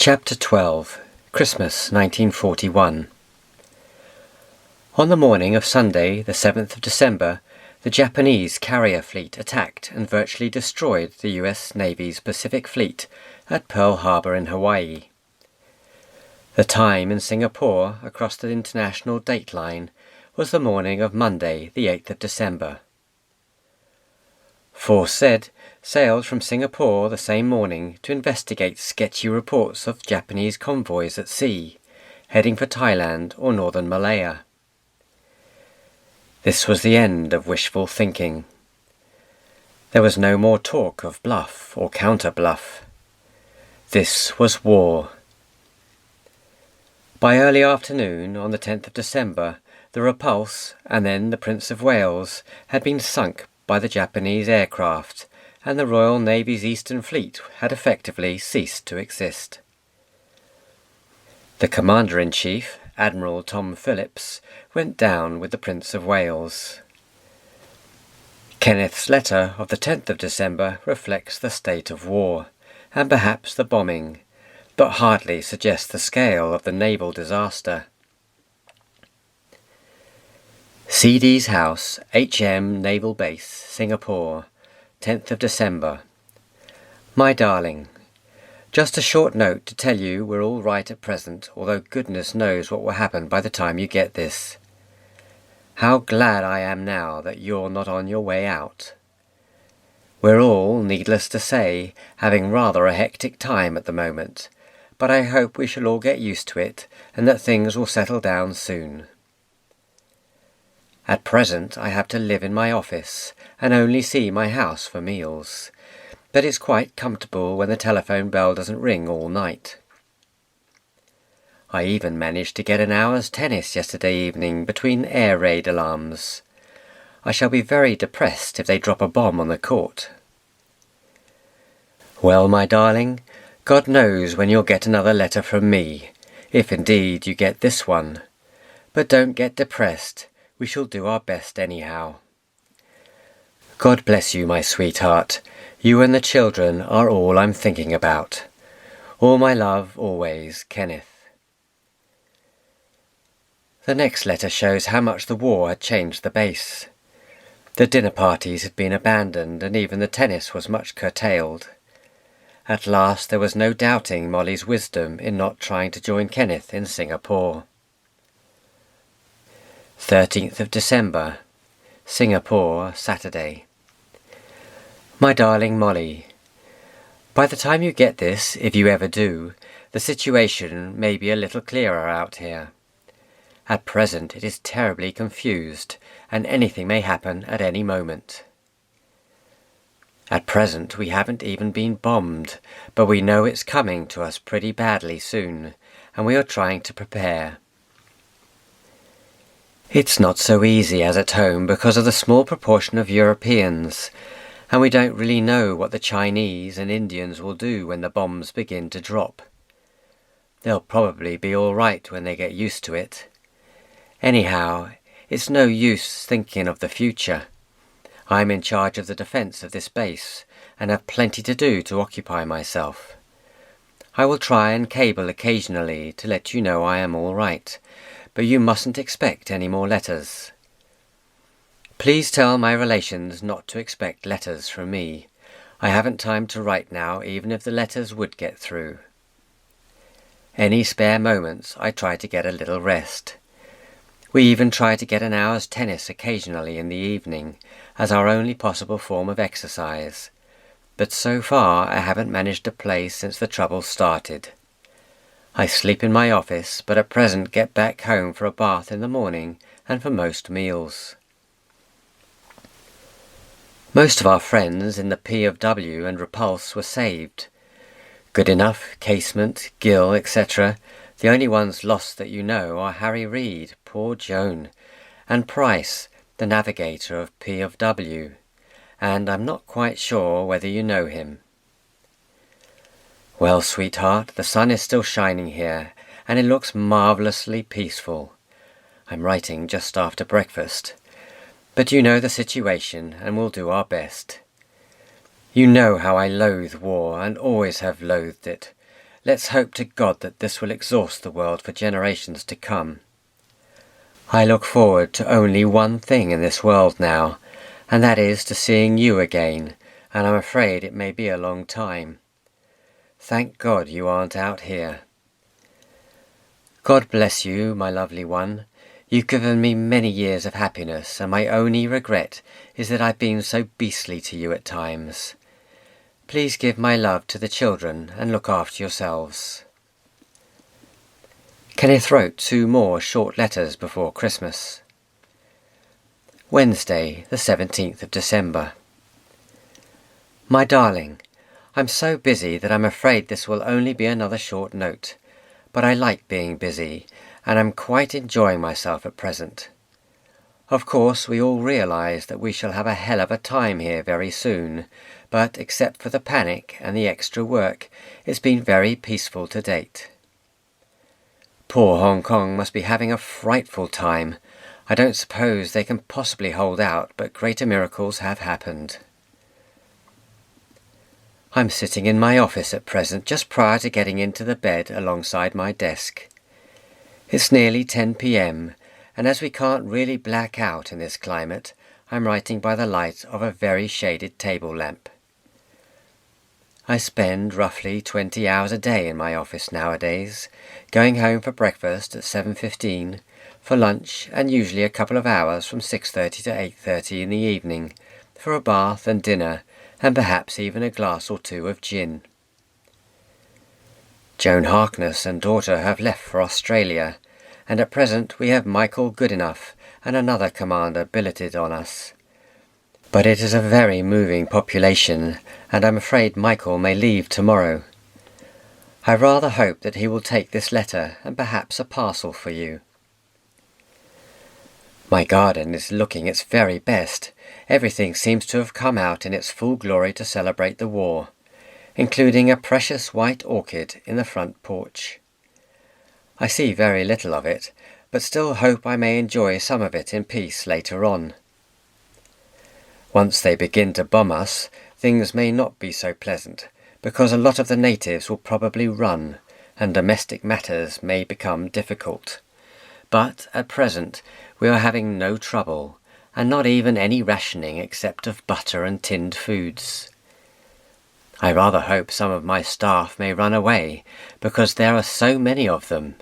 Chapter 12, Christmas 1941. On the morning of Sunday, the 7th of December, the Japanese carrier fleet attacked and virtually destroyed the U.S. Navy's Pacific Fleet at Pearl Harbor in Hawaii. The time in Singapore, across the international date line, was the morning of Monday, the 8th of December. Force Z sailed from Singapore the same morning to investigate sketchy reports of Japanese convoys at sea, heading for Thailand or northern Malaya. This was the end of wishful thinking. There was no more talk of bluff or counter-bluff. This was war. By early afternoon on the 10th of December, the Repulse and then the Prince of Wales had been sunk by the Japanese aircraft, and the Royal Navy's Eastern Fleet had effectively ceased to exist. The Commander-in-Chief, Admiral Tom Phillips, went down with the Prince of Wales. Kenneth's letter of the 10th of December reflects the state of war, and perhaps the bombing, but hardly suggests the scale of the naval disaster. CD's House, HM Naval Base, Singapore, 10th of December. My darling, just a short note to tell you we're all right at present, although goodness knows what will happen by the time you get this. How glad I am now that you're not on your way out. We're all, needless to say, having rather a hectic time at the moment, but I hope we shall all get used to it and that things will settle down soon. At present I have to live in my office and only see my house for meals, but it's quite comfortable when the telephone bell doesn't ring all night. I even managed to get an hour's tennis yesterday evening between air raid alarms. I shall be very depressed if they drop a bomb on the court. Well, my darling, God knows when you'll get another letter from me, if indeed you get this one. But don't get depressed. We shall do our best anyhow. God bless you, my sweetheart. You and the children are all I'm thinking about. All my love, always, Kenneth. The next letter shows how much the war had changed the base. The dinner parties had been abandoned and even the tennis was much curtailed. At last there was no doubting Molly's wisdom in not trying to join Kenneth in Singapore. 13th of December, Singapore, Saturday. My darling Molly, by the time you get this, if you ever do, the situation may be a little clearer out here. At present it is terribly confused, and anything may happen at any moment. At present we haven't even been bombed, but we know it's coming to us pretty badly soon, and we are trying to prepare. It's not so easy as at home because of the small proportion of Europeans, and we don't really know what the Chinese and Indians will do when the bombs begin to drop. They'll probably be all right when they get used to it. Anyhow, it's no use thinking of the future. I'm in charge of the defence of this base, and have plenty to do to occupy myself. I will try and cable occasionally to let you know I am all right, but you mustn't expect any more letters. Please tell my relations not to expect letters from me. I haven't time to write now, even if the letters would get through. Any spare moments I try to get a little rest. We even try to get an hour's tennis occasionally in the evening, as our only possible form of exercise, but so far I haven't managed to play since the trouble started. I sleep in my office, but at present get back home for a bath in the morning and for most meals. Most of our friends in the P of W and Repulse were saved. Goodenough, Casement, Gill, etc. The only ones lost that you know are Harry Reid, poor Joan, and Price, the navigator of P of W, and I'm not quite sure whether you know him. Well, sweetheart, the sun is still shining here, and it looks marvellously peaceful. I'm writing just after breakfast. But you know the situation, and we'll do our best. You know how I loathe war, and always have loathed it. Let's hope to God that this will exhaust the world for generations to come. I look forward to only one thing in this world now, and that is to seeing you again, and I'm afraid it may be a long time. Thank God you aren't out here. God bless you, my lovely one. You've given me many years of happiness, and my only regret is that I've been so beastly to you at times. Please give my love to the children and look after yourselves. Kenneth wrote 2 more short letters before Christmas. Wednesday, the 17th of December. My darling, I'm so busy that I'm afraid this will only be another short note, but I like being busy, and I'm quite enjoying myself at present. Of course, we all realise that we shall have a hell of a time here very soon, but except for the panic and the extra work, it's been very peaceful to date. Poor Hong Kong must be having a frightful time. I don't suppose they can possibly hold out, but greater miracles have happened. I'm sitting in my office at present, just prior to getting into the bed alongside my desk. It's nearly 10 p.m, and as we can't really black out in this climate, I'm writing by the light of a very shaded table lamp. I spend roughly 20 hours a day in my office nowadays, going home for breakfast at 7:15, for lunch, and usually a couple of hours from 6:30 to 8:30 in the evening, for a bath and dinner, and perhaps even a glass or 2 of gin. Joan Harkness and daughter have left for Australia, and at present we have Michael Goodenough and another commander billeted on us. But it is a very moving population, and I'm afraid Michael may leave tomorrow. I rather hope that he will take this letter and perhaps a parcel for you. My garden is looking its very best. Everything seems to have come out in its full glory to celebrate the war, including a precious white orchid in the front porch. I see very little of it, but still hope I may enjoy some of it in peace later on. Once they begin to bomb us, things may not be so pleasant, because a lot of the natives will probably run, and domestic matters may become difficult. But at present we are having no trouble, and not even any rationing except of butter and tinned foods. I rather hope some of my staff may run away, because there are so many of them,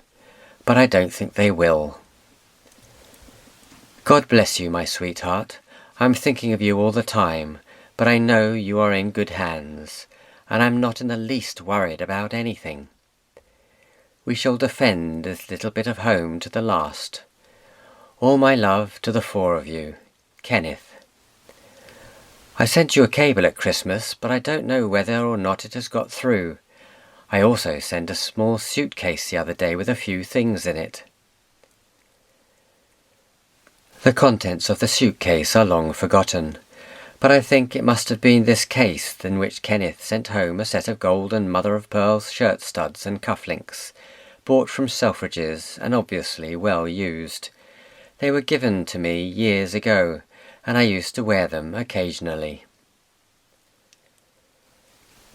but I don't think they will. God bless you, my sweetheart. I'm thinking of you all the time, but I know you are in good hands, and I'm not in the least worried about anything. We shall defend this little bit of home to the last. All my love to the 4 of you. Kenneth. I sent you a cable at Christmas, but I don't know whether or not it has got through. I also sent a small suitcase the other day with a few things in it. The contents of the suitcase are long forgotten, but I think it must have been this case in which Kenneth sent home a set of gold and mother-of-pearl shirt studs and cufflinks, bought from Selfridges and obviously well used. They were given to me years ago, and I used to wear them occasionally.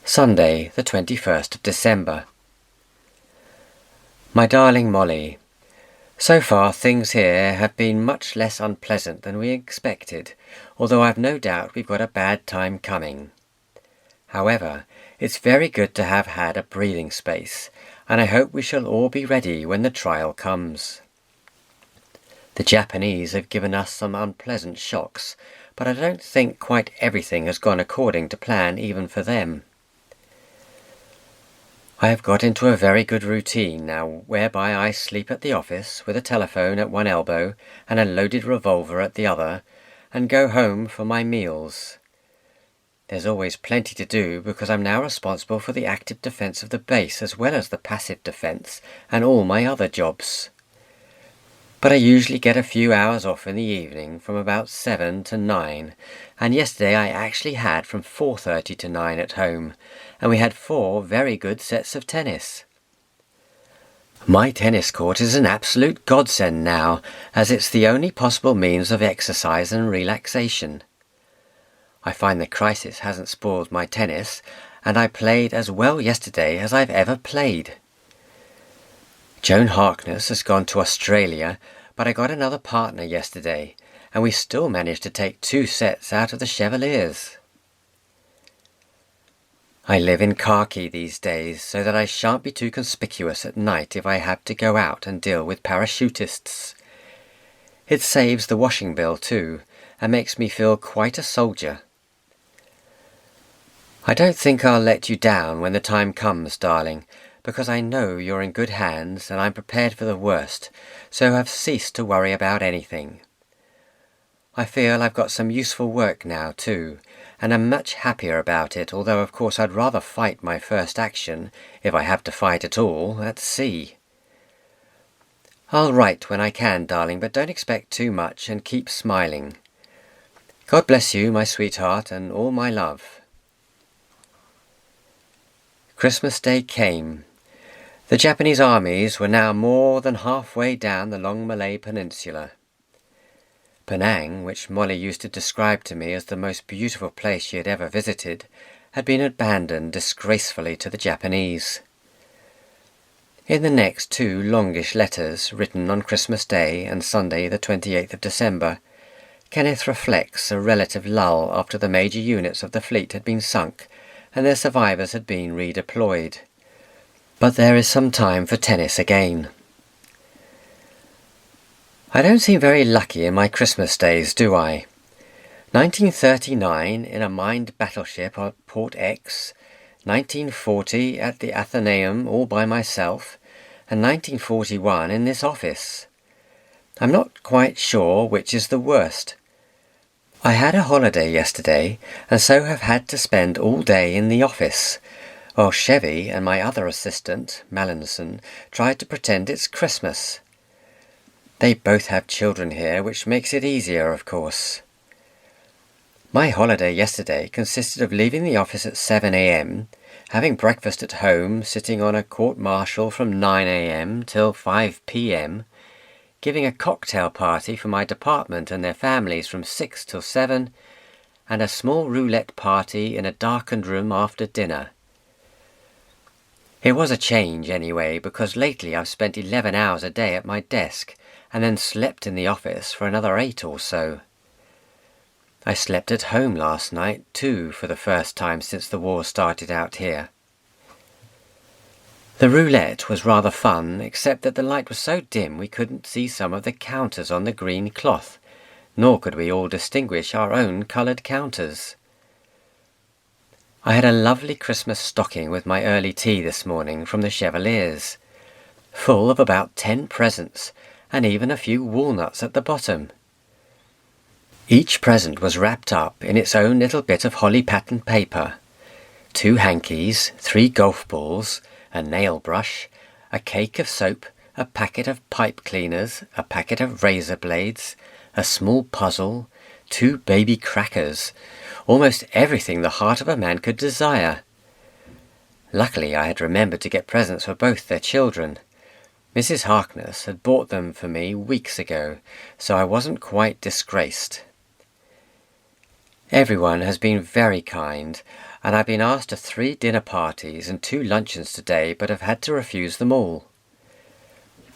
Sunday, the 21st of December. My darling Molly, so far things here have been much less unpleasant than we expected, although I've no doubt we've got a bad time coming. However, it's very good to have had a breathing space, and I hope we shall all be ready when the trial comes. The Japanese have given us some unpleasant shocks, but I don't think quite everything has gone according to plan even for them. I have got into a very good routine now, whereby I sleep at the office with a telephone at one elbow and a loaded revolver at the other, and go home for my meals. There's always plenty to do because I'm now responsible for the active defence of the base as well as the passive defence and all my other jobs. But I usually get a few hours off in the evening from about 7 to 9, and yesterday I actually had from 4:30 to 9 at home, and we had 4 very good sets of tennis. My tennis court is an absolute godsend now, as it's the only possible means of exercise and relaxation. I find the crisis hasn't spoiled my tennis, and I played as well yesterday as I've ever played. Joan Harkness has gone to Australia, but I got another partner yesterday, and we still managed to take 2 sets out of the Chevaliers. I live in khaki these days, so that I shan't be too conspicuous at night if I have to go out and deal with parachutists. It saves the washing bill too, and makes me feel quite a soldier. I don't think I'll let you down when the time comes, darling, because I know you're in good hands and I'm prepared for the worst, so have ceased to worry about anything. I feel I've got some useful work now too, and am much happier about it, although of course I'd rather fight my first action, if I have to fight at all, at sea. I'll write when I can, darling, but don't expect too much, and keep smiling. God bless you, my sweetheart, and all my love. Christmas Day came. The Japanese armies were now more than halfway down the long Malay Peninsula. Penang, which Molly used to describe to me as the most beautiful place she had ever visited, had been abandoned disgracefully to the Japanese. In the next 2 longish letters, written on Christmas Day and Sunday the 28th of December, Kenneth reflects a relative lull after the major units of the fleet had been sunk and their survivors had been redeployed. But there is some time for tennis again. I don't seem very lucky in my Christmas days, do I? 1939 in a mined battleship at Port X, 1940 at the Athenaeum all by myself, and 1941 in this office. I'm not quite sure which is the worst. I had a holiday yesterday, and so have had to spend all day in the office, while Chevy and my other assistant, Mallinson, tried to pretend it's Christmas. They both have children here, which makes it easier, of course. My holiday yesterday consisted of leaving the office at 7 a.m, having breakfast at home, sitting on a court-martial from 9 a.m. till 5 p.m, giving a cocktail party for my department and their families from 6 till 7, and a small roulette party in a darkened room after dinner. It was a change anyway, because lately I've spent 11 hours a day at my desk, and then slept in the office for another 8 or so. I slept at home last night too, for the first time since the war started out here. The roulette was rather fun, except that the light was so dim we couldn't see some of the counters on the green cloth, nor could we all distinguish our own coloured counters. I had a lovely Christmas stocking with my early tea this morning from the Chevaliers, full of about 10 presents, and even a few walnuts at the bottom. Each present was wrapped up in its own little bit of holly pattern paper. 2 hankies, 3 golf balls, a nail brush, a cake of soap, a packet of pipe cleaners, a packet of razor blades, a small puzzle, 2 baby crackers, almost everything the heart of a man could desire. Luckily I had remembered to get presents for both their children. Mrs. Harkness had bought them for me weeks ago, so I wasn't quite disgraced. Everyone has been very kind, and I've been asked to 3 dinner parties and 2 luncheons today, but have had to refuse them all.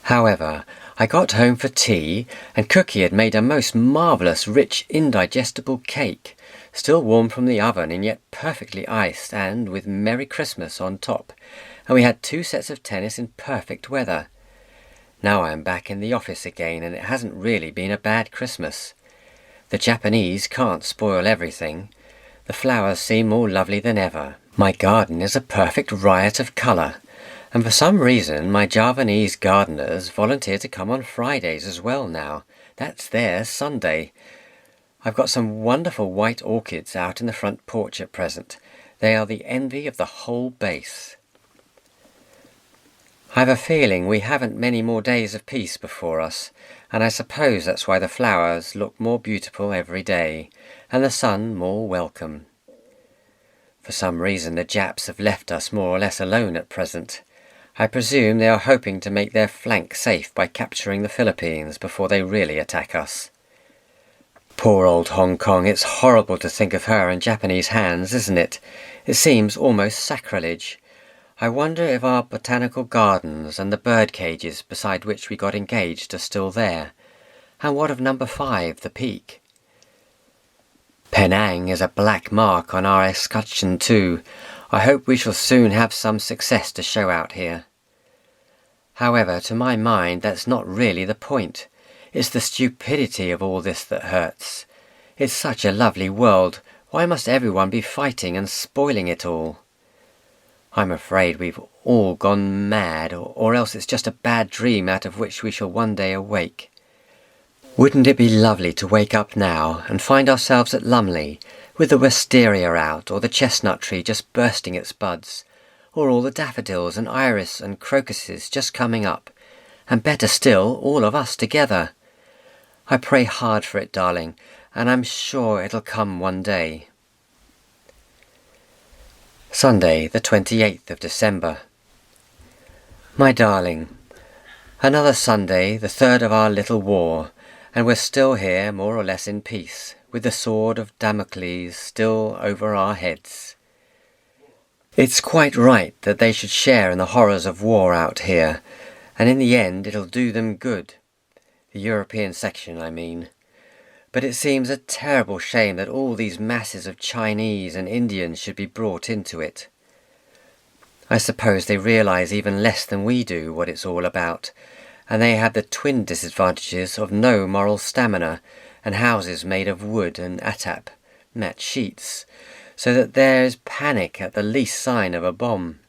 However, I got home for tea, and Cookie had made a most marvellous, rich, indigestible cake, still warm from the oven and yet perfectly iced, and with Merry Christmas on top, and we had 2 sets of tennis in perfect weather. Now I am back in the office again, and it hasn't really been a bad Christmas. The Japanese can't spoil everything. The flowers seem more lovely than ever. My garden is a perfect riot of colour, and for some reason my Javanese gardeners volunteer to come on Fridays as well now. That's their Sunday. I've got some wonderful white orchids out in the front porch at present. They are the envy of the whole base. I've a feeling we haven't many more days of peace before us, and I suppose that's why the flowers look more beautiful every day, and the sun more welcome. For some reason the Japs have left us more or less alone at present. I presume they are hoping to make their flank safe by capturing the Philippines before they really attack us. Poor old Hong Kong, it's horrible to think of her in Japanese hands, isn't it? It seems almost sacrilege. I wonder if our botanical gardens and the bird cages beside which we got engaged are still there. And what of number 5, the Peak? Penang is a black mark on our escutcheon too. I hope we shall soon have some success to show out here. However, to my mind, that's not really the point. It's the stupidity of all this that hurts. It's such a lovely world. Why must everyone be fighting and spoiling it all? I'm afraid we've all gone mad, or else it's just a bad dream out of which we shall one day awake. Wouldn't it be lovely to wake up now and find ourselves at Lumley, with the wisteria out, or the chestnut tree just bursting its buds, or all the daffodils and iris and crocuses just coming up, and better still, all of us together. I pray hard for it, darling, and I'm sure it'll come one day. Sunday, the 28th of December. My darling, another Sunday, the 3rd of our little war, and we're still here more or less in peace, with the sword of Damocles still over our heads. It's quite right that they should share in the horrors of war out here, and in the end it'll do them good. The European section, I mean. But it seems a terrible shame that all these masses of Chinese and Indians should be brought into it. I suppose they realise even less than we do what it's all about, and they have the twin disadvantages of no moral stamina and houses made of wood and atap, mat sheets, so that there is panic at the least sign of a bomb.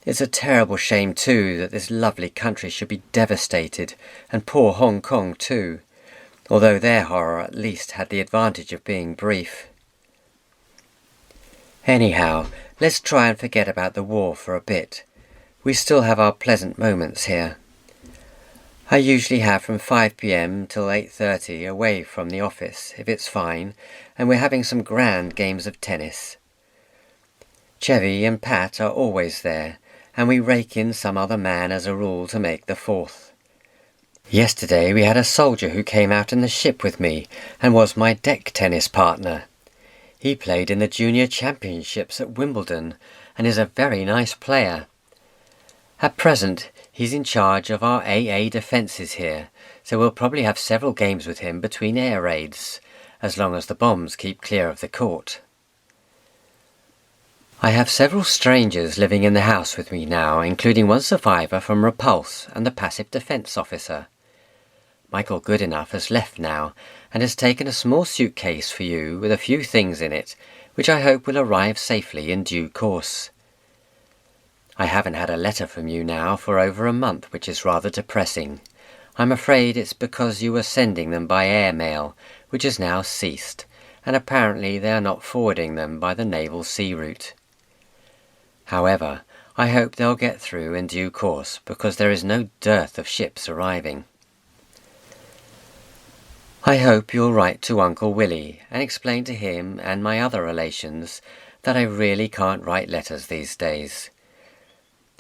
It's a terrible shame, too, that this lovely country should be devastated, and poor Hong Kong, too, although their horror at least had the advantage of being brief. Anyhow, let's try and forget about the war for a bit. We still have our pleasant moments here. I usually have from 5 p.m. till 8:30 away from the office, if it's fine, and we're having some grand games of tennis. Chevy and Pat are always there, and we rake in some other man as a rule to make the 4th. Yesterday we had a soldier who came out in the ship with me and was my deck tennis partner. He played in the junior championships at Wimbledon and is a very nice player. At present he's in charge of our AA defences here, so we'll probably have several games with him between air raids, as long as the bombs keep clear of the court. I have several strangers living in the house with me now, including one survivor from Repulse and the passive defence officer. Michael Goodenough has left now, and has taken a small suitcase for you with a few things in it, which I hope will arrive safely in due course. I haven't had a letter from you now for over a month, which is rather depressing. I'm afraid it's because you were sending them by airmail, which has now ceased, and apparently they are not forwarding them by the naval sea route. However, I hope they'll get through in due course, because there is no dearth of ships arriving. I hope you'll write to Uncle Willie and explain to him and my other relations that I really can't write letters these days.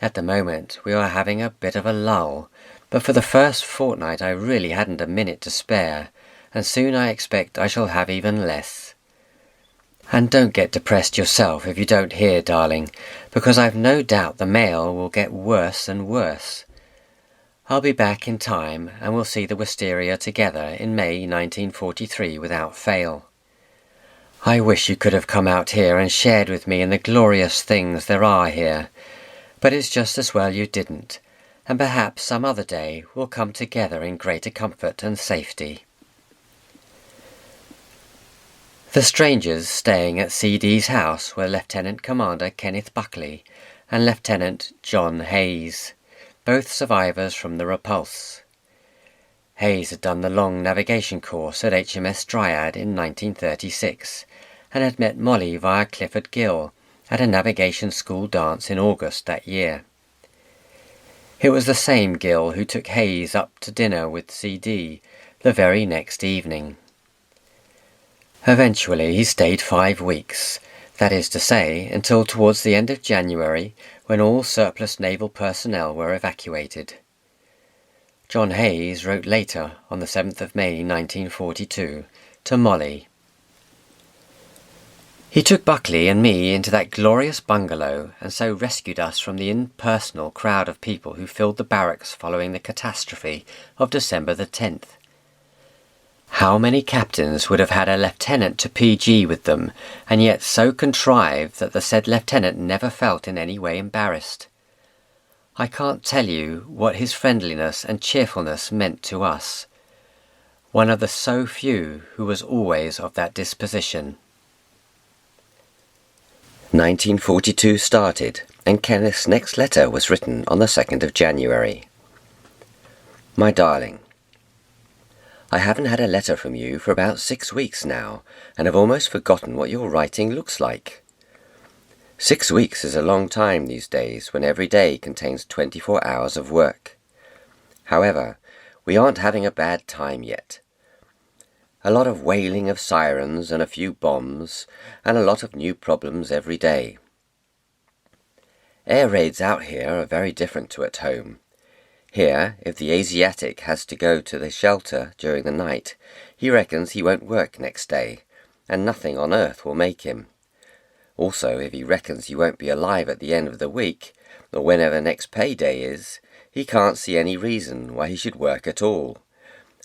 At the moment we are having a bit of a lull, but for the first fortnight I really hadn't a minute to spare, and soon I expect I shall have even less. And don't get depressed yourself if you don't hear, darling, because I've no doubt the mail will get worse and worse. I'll be back in time, and we'll see the wisteria together in May 1943 without fail. I wish you could have come out here and shared with me in the glorious things there are here, but it's just as well you didn't, and perhaps some other day we'll come together in greater comfort and safety. The strangers staying at CD's house were Lieutenant Commander Kenneth Buckley and Lieutenant John Hayes, both survivors from the Repulse. Hayes had done the long navigation course at HMS Dryad in 1936 and had met Molly via Clifford Gill at a navigation school dance in August that year. It was the same Gill who took Hayes up to dinner with CD the very next evening. Eventually he stayed 5 weeks, that is to say, until towards the end of January, when all surplus naval personnel were evacuated. John Hayes wrote later, on the 7th of May 1942, To Molly. He took Buckley and me into that glorious bungalow and so rescued us from the impersonal crowd of people who filled the barracks following the catastrophe of December the 10th. How many captains would have had a lieutenant to PG with them, and yet so contrived that the said lieutenant never felt in any way embarrassed? I can't tell you what his friendliness and cheerfulness meant to us. One of the so few who was always of that disposition. 1942 started, and Kenneth's next letter was written on the 2nd of January. My darling, I haven't had a letter from you for about 6 weeks now, and have almost forgotten what your writing looks like. 6 weeks is a long time these days, when every day contains 24 hours of work. However, we aren't having a bad time yet. A lot of wailing of sirens and a few bombs, and a lot of new problems every day. Air raids out here are very different to at home. Here, if the Asiatic has to go to the shelter during the night, he reckons he won't work next day, and nothing on earth will make him. Also, if he reckons he won't be alive at the end of the week, or whenever next payday is, he can't see any reason why he should work at all.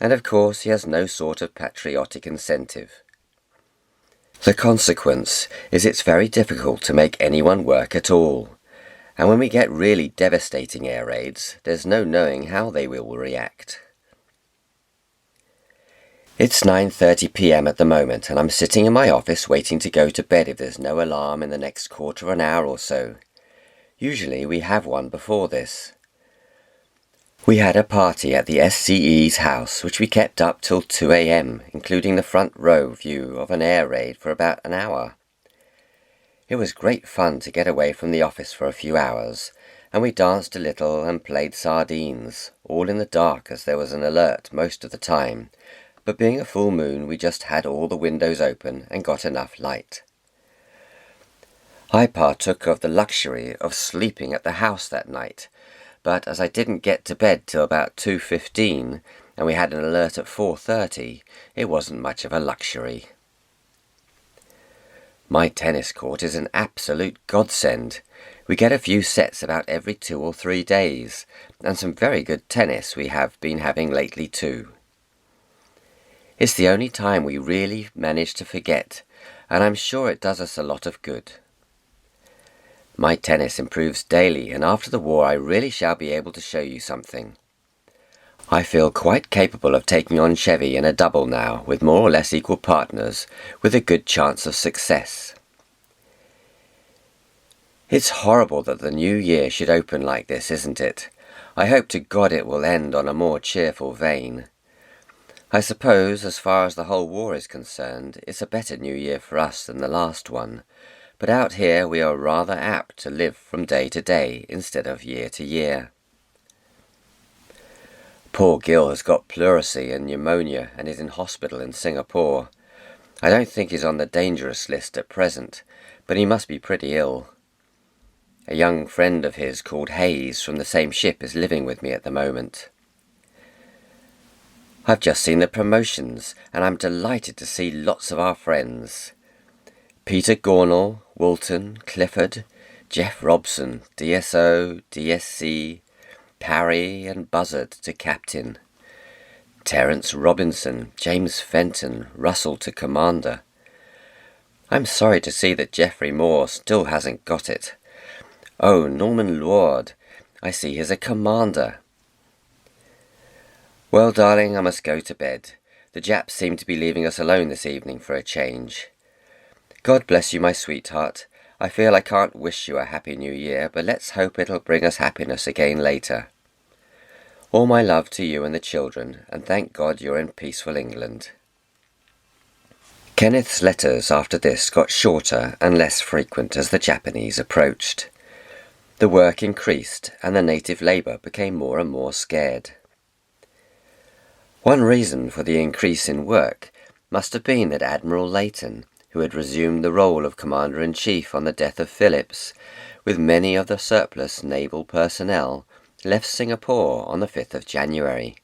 And of course he has no sort of patriotic incentive. The consequence is it's very difficult to make anyone work at all, and when we get really devastating air raids, there's no knowing how they will react. It's 9:30 p.m. at the moment, and I'm sitting in my office waiting to go to bed if there's no alarm in the next quarter of an hour or so. Usually we have one before this. We had a party at the SCE's house, which we kept up till 2 a.m., including the front row view of an air raid for about an hour. It was great fun to get away from the office for a few hours, and we danced a little and played sardines, all in the dark as there was an alert most of the time, but being a full moon we just had all the windows open and got enough light. I partook of the luxury of sleeping at the house that night, but as I didn't get to bed till about 2:15, and we had an alert at 4:30, it wasn't much of a luxury. My tennis court is an absolute godsend. We get a few sets about every 2 or 3 days, and some very good tennis we have been having lately too. It's the only time we really manage to forget, and I'm sure it does us a lot of good. My tennis improves daily, and after the war I really shall be able to show you something. I feel quite capable of taking on Chevy in a double now, with more or less equal partners, with a good chance of success. It's horrible that the new year should open like this, isn't it? I hope to God it will end on a more cheerful vein. I suppose, as far as the whole war is concerned, it's a better new year for us than the last one. But out here we are rather apt to live from day to day instead of year to year. Poor Gil has got pleurisy and pneumonia and is in hospital in Singapore. I don't think he's on the dangerous list at present, but he must be pretty ill. A young friend of his called Hayes from the same ship is living with me at the moment. I've just seen the promotions, and I'm delighted to see lots of our friends. Peter Gornall, Woolton, Clifford, Jeff Robson, DSO, DSC, Parry and Buzzard to captain. Terence Robinson, James Fenton, Russell to commander. I'm sorry to see that Geoffrey Moore still hasn't got it. Oh, Norman Lord, I see he's a commander. Well, darling, I must go to bed. The Japs seem to be leaving us alone this evening for a change. God bless you, my sweetheart. I feel I can't wish you a happy new year, but let's hope it'll bring us happiness again later. All my love to you and the children, and thank God you're in peaceful England. Kenneth's letters after this got shorter and less frequent as the Japanese approached. The work increased, and the native labour became more and more scared. One reason for the increase in work must have been that Admiral Leighton, who had resumed the role of Commander-in-Chief on the death of Phillips, with many of the surplus naval personnel, left Singapore on the 5th of January.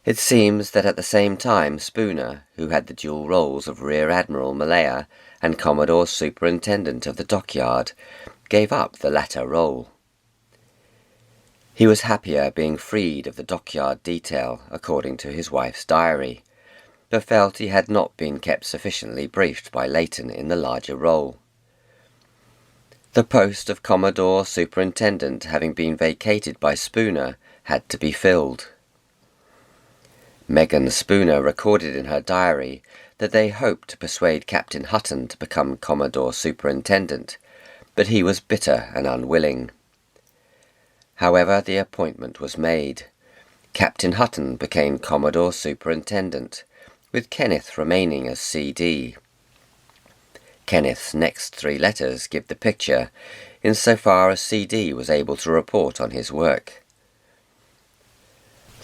It seems that at the same time Spooner, who had the dual roles of Rear Admiral Malaya and Commodore Superintendent of the Dockyard, gave up the latter role. He was happier being freed of the dockyard detail, according to his wife's diary, but felt he had not been kept sufficiently briefed by Leighton in the larger role. The post of Commodore Superintendent having been vacated by Spooner had to be filled. Megan Spooner recorded in her diary that they hoped to persuade Captain Hutton to become Commodore Superintendent, but he was bitter and unwilling. However, the appointment was made. Captain Hutton became Commodore Superintendent, with Kenneth remaining as CD. Kenneth's next 3 letters give the picture, insofar as CD was able to report on his work.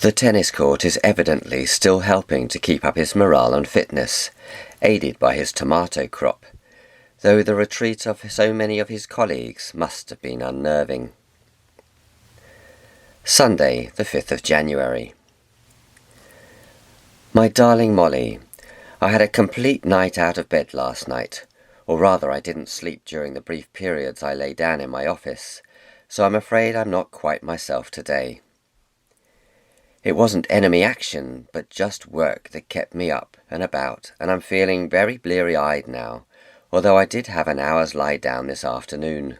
The tennis court is evidently still helping to keep up his morale and fitness, aided by his tomato crop, though the retreat of so many of his colleagues must have been unnerving. Sunday, the 5th of January. My darling Molly, I had a complete night out of bed last night, or rather I didn't sleep during the brief periods I lay down in my office, so I'm afraid I'm not quite myself today. It wasn't enemy action, but just work that kept me up and about, and I'm feeling very bleary-eyed now, although I did have an hour's lie down this afternoon.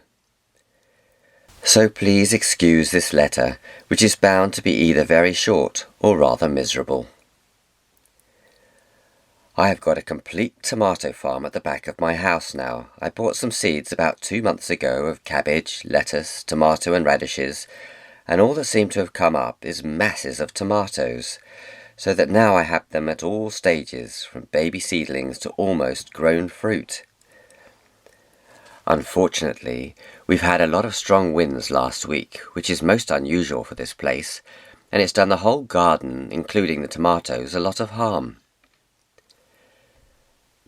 So please excuse this letter, which is bound to be either very short or rather miserable. I have got a complete tomato farm at the back of my house now. I bought some seeds about 2 months ago of cabbage, lettuce, tomato and radishes, and all that seem to have come up is masses of tomatoes, so that now I have them at all stages, from baby seedlings to almost grown fruit. Unfortunately, we've had a lot of strong winds last week, which is most unusual for this place, and it's done the whole garden, including the tomatoes, a lot of harm.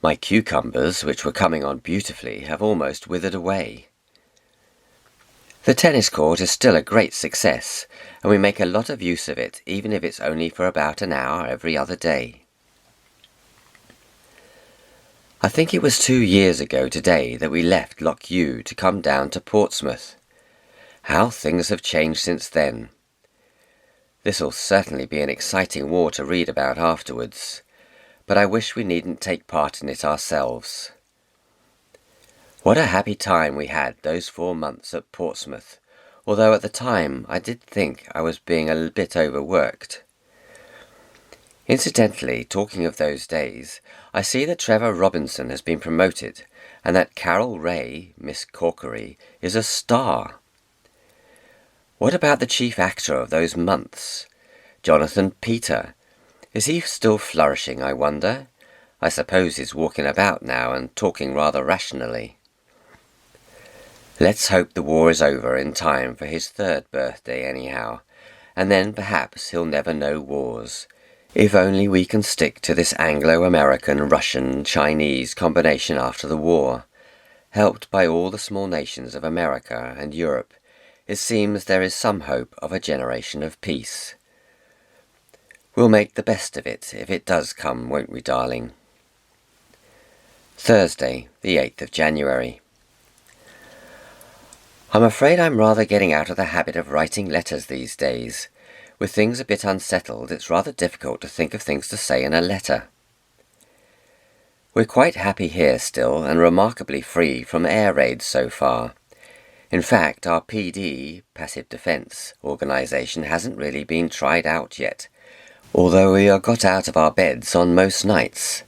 My cucumbers, which were coming on beautifully, have almost withered away. The tennis court is still a great success, and we make a lot of use of it, even if it's only for about an hour every other day. I think it was 2 years ago today that we left Loch Ewe to come down to Portsmouth. How things have changed since then. This'll certainly be an exciting war to read about afterwards, but I wish we needn't take part in it ourselves. What a happy time we had those 4 months at Portsmouth, although at the time I did think I was being a bit overworked. Incidentally, talking of those days, I see that Trevor Robinson has been promoted, and that Carol Ray, Miss Corkery, is a star. What about the chief actor of those months? Jonathan Peter. Is he still flourishing, I wonder? I suppose he's walking about now and talking rather rationally. Let's hope the war is over in time for his 3rd birthday anyhow, and then perhaps he'll never know wars. If only we can stick to this Anglo-American, Russian, Chinese combination after the war. Helped by all the small nations of America and Europe, it seems there is some hope of a generation of peace. We'll make the best of it if it does come, won't we, darling? Thursday, the 8th of January. I'm afraid I'm rather getting out of the habit of writing letters these days. With things a bit unsettled, it's rather difficult to think of things to say in a letter. We're quite happy here still, and remarkably free from air raids so far. In fact, our PD, Passive Defence, organisation hasn't really been tried out yet, although we are got out of our beds on most nights.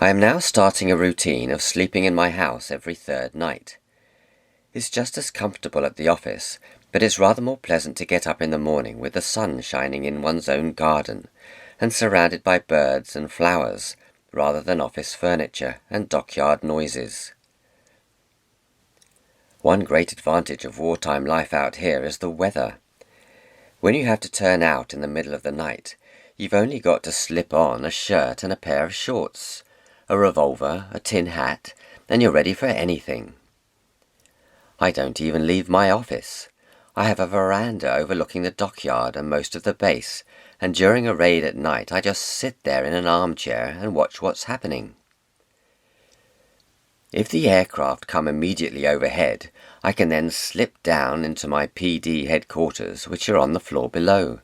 I am now starting a routine of sleeping in my house every 3rd night. It's just as comfortable at the office, but it's rather more pleasant to get up in the morning with the sun shining in one's own garden, and surrounded by birds and flowers, rather than office furniture and dockyard noises. One great advantage of wartime life out here is the weather. When you have to turn out in the middle of the night, you've only got to slip on a shirt and a pair of shorts, a revolver, a tin hat, and you're ready for anything. I don't even leave my office. I have a veranda overlooking the dockyard and most of the base, and during a raid at night I just sit there in an armchair and watch what's happening. If the aircraft come immediately overhead, I can then slip down into my PD headquarters, which are on the floor below.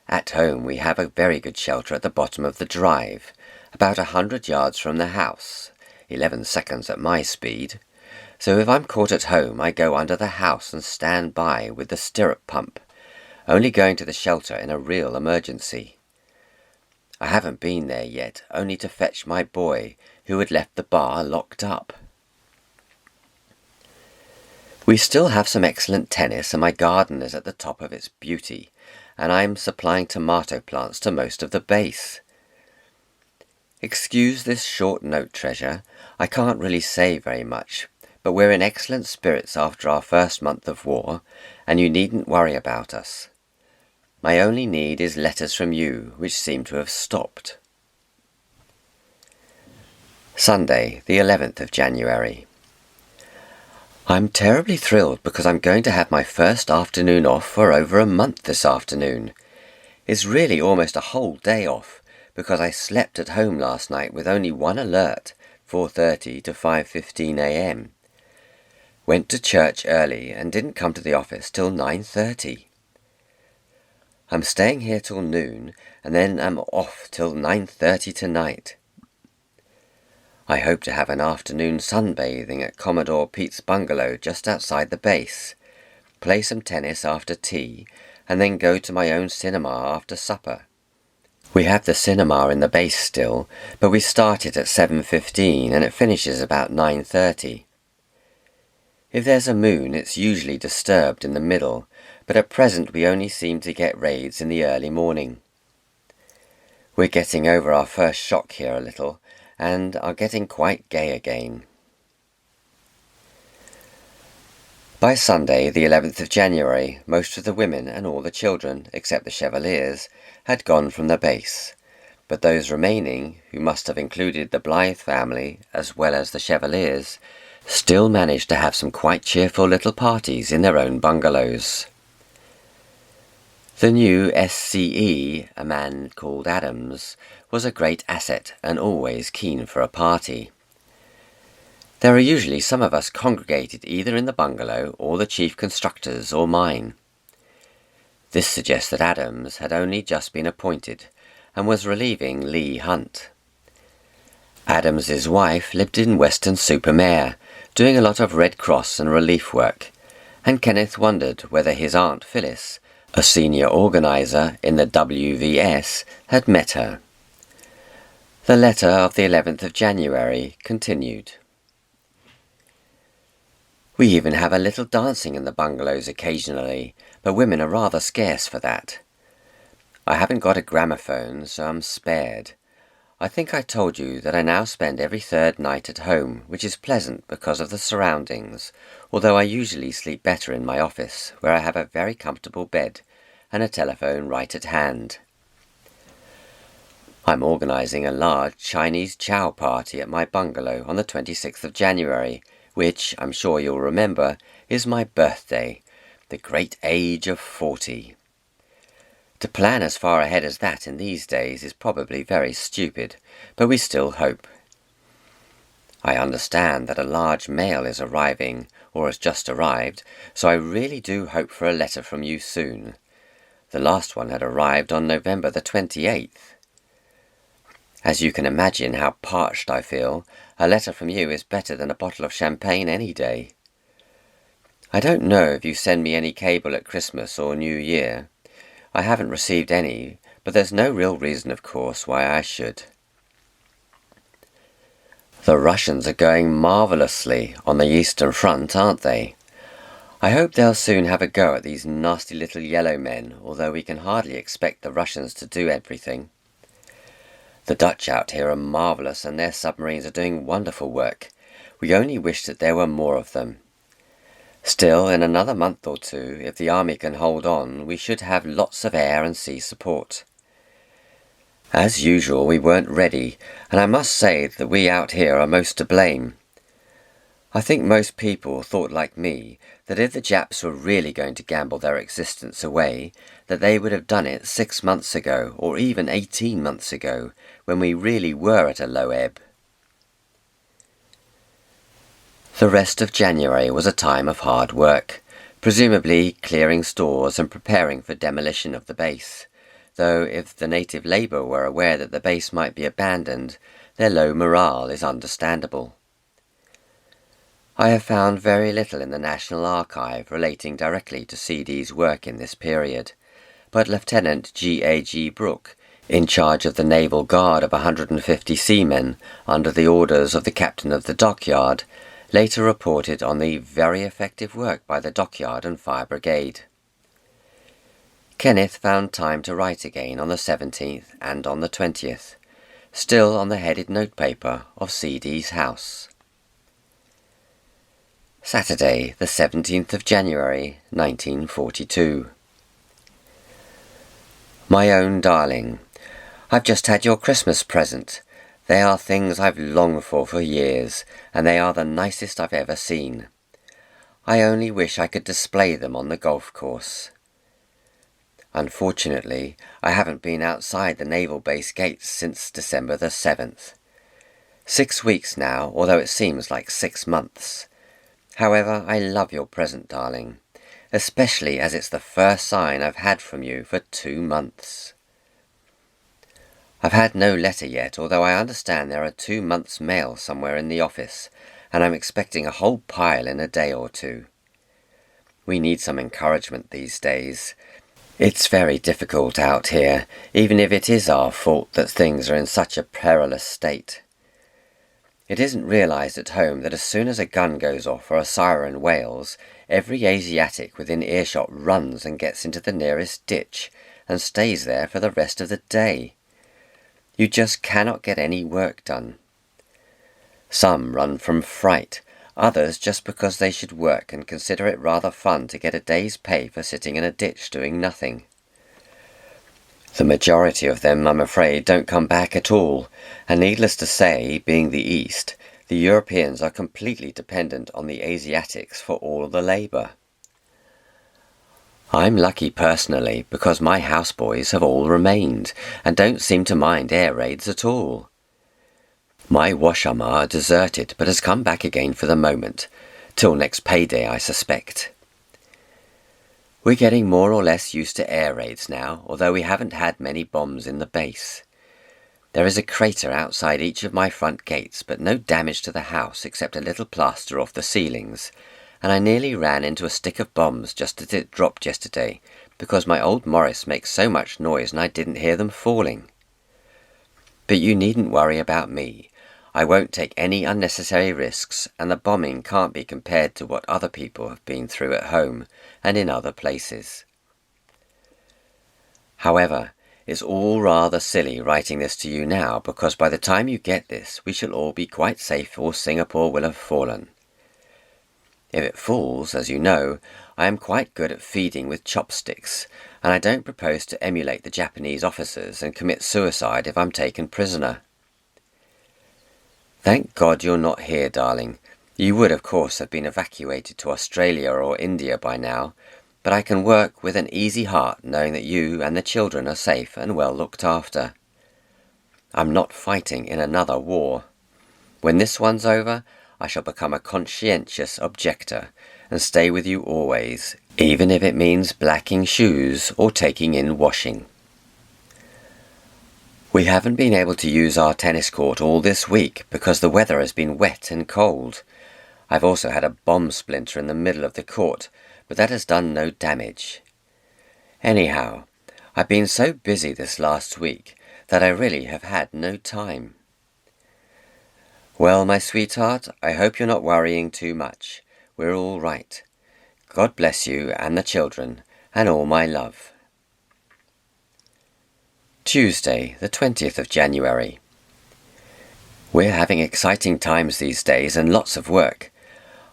At home we have a very good shelter at the bottom of the drive, about 100 yards from the house, 11 seconds at my speed. So if I'm caught at home, I go under the house and stand by with the stirrup pump, only going to the shelter in a real emergency. I haven't been there yet, only to fetch my boy, who had left the bar locked up. We still have some excellent tennis, and my garden is at the top of its beauty, and I'm supplying tomato plants to most of the base. Excuse this short note, treasure. I can't really say very much, but we're in excellent spirits after our first month of war, and you needn't worry about us. My only need is letters from you, which seem to have stopped. Sunday, the 11th of January. I'm terribly thrilled because I'm going to have my first afternoon off for over a month this afternoon. It's really almost a whole day off, because I slept at home last night with only one alert, 4:30 to 5:15 a.m. Went to church early and didn't come to the office till 9:30. I'm staying here till noon, and then I'm off till 9:30 tonight. I hope to have an afternoon sunbathing at Commodore Pete's bungalow just outside the base, play some tennis after tea, and then go to my own cinema after supper. We have the cinema in the base still, but we start it at 7:15 and it finishes about 9:30. If there's a moon, it's usually disturbed in the middle, but at present we only seem to get raids in the early morning. We're getting over our first shock here a little, and are getting quite gay again. By Sunday, the 11th of January, most of the women and all the children, except the Chevaliers, had gone from the base, but those remaining, who must have included the Blythe family as well as the Chevaliers, still managed to have some quite cheerful little parties in their own bungalows. The new SCE, a man called Adams, was a great asset and always keen for a party. There are usually some of us congregated either in the bungalow or the chief constructor's or mine. This suggests that Adams had only just been appointed and was relieving Leigh Hunt. Adams's wife lived in Weston-super-Mare, doing a lot of Red Cross and relief work, and Kenneth wondered whether his Aunt Phyllis, a senior organizer in the WVS, had met her. The letter of the 11th of January continued. We even have a little dancing in the bungalows occasionally, but women are rather scarce for that. I haven't got a gramophone, so I'm spared. I think I told you that I now spend every third night at home, which is pleasant because of the surroundings, although I usually sleep better in my office, where I have a very comfortable bed and a telephone right at hand. I'm organising a large Chinese chow party at my bungalow on the 26th of January, which, I'm sure you'll remember, is my birthday, the great age of 40. To plan as far ahead as that in these days is probably very stupid, but we still hope. I understand that a large mail is arriving, or has just arrived, so I really do hope for a letter from you soon. The last one had arrived on November the 28th. As you can imagine how parched I feel, a letter from you is better than a bottle of champagne any day. I don't know if you send me any cable at Christmas or New Year. I haven't received any, but there's no real reason, of course, why I should. The Russians are going marvellously on the Eastern Front, aren't they? I hope they'll soon have a go at these nasty little yellow men, although we can hardly expect the Russians to do everything. The Dutch out here are marvellous, and their submarines are doing wonderful work. We only wish that there were more of them. Still, in another month or two, if the army can hold on, we should have lots of air and sea support. As usual, we weren't ready, and I must say that we out here are most to blame. I think most people thought like me that if the Japs were really going to gamble their existence away, that they would have done it 6 months ago or even 18 months ago, when we really were at a low ebb. The rest of January was a time of hard work, presumably clearing stores and preparing for demolition of the base, though if the native labour were aware that the base might be abandoned, their low morale is understandable. I have found very little in the National Archive relating directly to CD's work in this period, but Lieutenant G.A.G. Brooke, in charge of the Naval Guard of 150 seamen under the orders of the captain of the dockyard, later reported on the very effective work by the dockyard and fire brigade. Kenneth found time to write again on the 17th and on the 20th, still on the headed notepaper of CD's house. Saturday, the 17th of January, 1942. My own darling, I've just had your Christmas present. They are things I've longed for years, and they are the nicest I've ever seen. I only wish I could display them on the golf course. Unfortunately, I haven't been outside the naval base gates since December the 7th. 6 weeks now, although it seems like 6 months. However, I love your present, darling, especially as it's the first sign I've had from you for 2 months. I've had no letter yet, although I understand there are 2 months' mail somewhere in the office, and I'm expecting a whole pile in a day or two. We need some encouragement these days. It's very difficult out here, even if it is our fault that things are in such a perilous state. It isn't realised at home that as soon as a gun goes off or a siren wails, every Asiatic within earshot runs and gets into the nearest ditch and stays there for the rest of the day. You just cannot get any work done. Some run from fright, others just because they should work and consider it rather fun to get a day's pay for sitting in a ditch doing nothing. The majority of them, I'm afraid, don't come back at all, and needless to say, being the East, the Europeans are completely dependent on the Asiatics for all the labour. I'm lucky personally because my houseboys have all remained and don't seem to mind air raids at all. My washamar deserted but has come back again for the moment, till next payday I suspect. We're getting more or less used to air raids now, although we haven't had many bombs in the base. There is a crater outside each of my front gates, but no damage to the house except a little plaster off the ceilings, and I nearly ran into a stick of bombs just as it dropped yesterday, because my old Morris makes so much noise and I didn't hear them falling. But you needn't worry about me. I won't take any unnecessary risks, and the bombing can't be compared to what other people have been through at home and in other places. However, it's all rather silly writing this to you now, because by the time you get this, we shall all be quite safe or Singapore will have fallen. If it falls, as you know, I am quite good at feeding with chopsticks, and I don't propose to emulate the Japanese officers and commit suicide if I'm taken prisoner. Thank God you're not here, darling. You would, of course, have been evacuated to Australia or India by now, but I can work with an easy heart knowing that you and the children are safe and well looked after. I'm not fighting in another war. When this one's over, I shall become a conscientious objector and stay with you always, even if it means blacking shoes or taking in washing. We haven't been able to use our tennis court all this week because the weather has been wet and cold. I've also had a bomb splinter in the middle of the court, but that has done no damage. Anyhow, I've been so busy this last week that I really have had no time. Well, my sweetheart, I hope you're not worrying too much. We're all right. God bless you and the children, and all my love. Tuesday, the 20th of January. We're having exciting times these days and lots of work.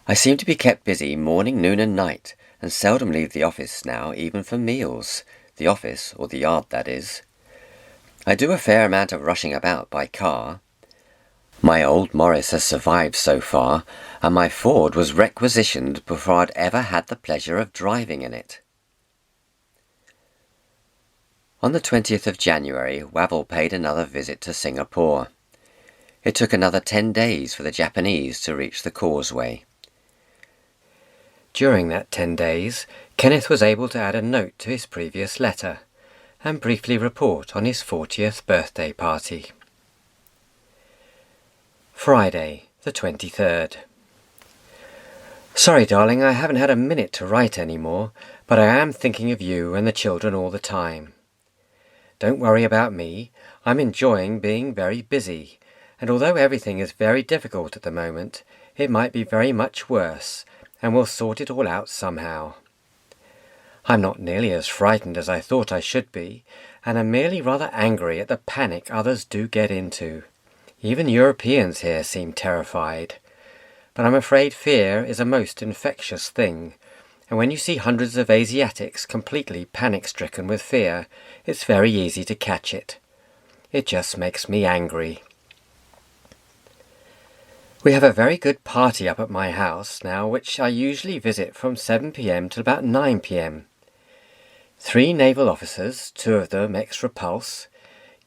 I seem to be kept busy morning, noon and night, and seldom leave the office now, even for meals. The office, or the yard that is. I do a fair amount of rushing about by car. My old Morris has survived so far, and my Ford was requisitioned before I'd ever had the pleasure of driving in it. On the 20th of January, Wavell paid another visit to Singapore. It took another 10 days for the Japanese to reach the causeway. During that 10 days, Kenneth was able to add a note to his previous letter and briefly report on his 40th birthday party. Friday, the 23rd. Sorry, darling, I haven't had a minute to write any more, but I am thinking of you and the children all the time. Don't worry about me. I'm enjoying being very busy, and although everything is very difficult at the moment, it might be very much worse, and we'll sort it all out somehow. I'm not nearly as frightened as I thought I should be, and am merely rather angry at the panic others do get into. Even Europeans here seem terrified. But I'm afraid fear is a most infectious thing, and when you see hundreds of Asiatics completely panic-stricken with fear, it's very easy to catch it. It just makes me angry. We have a very good party up at my house now, which I usually visit from 7 p.m. till about 9 p.m. 3 naval officers, 2 of them ex-Repulse.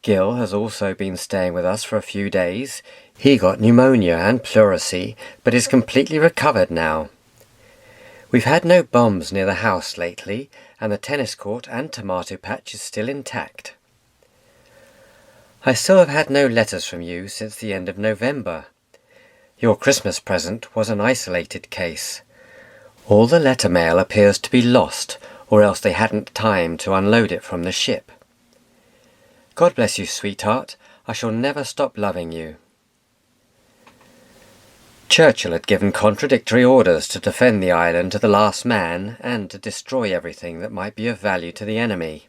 Gill has also been staying with us for a few days. He got pneumonia and pleurisy, but is completely recovered now. We've had no bombs near the house lately, and the tennis court and tomato patch is still intact. I still have had no letters from you since the end of November. Your Christmas present was an isolated case. All the letter mail appears to be lost, or else they hadn't time to unload it from the ship. God bless you, sweetheart. I shall never stop loving you. Churchill had given contradictory orders to defend the island to the last man and to destroy everything that might be of value to the enemy.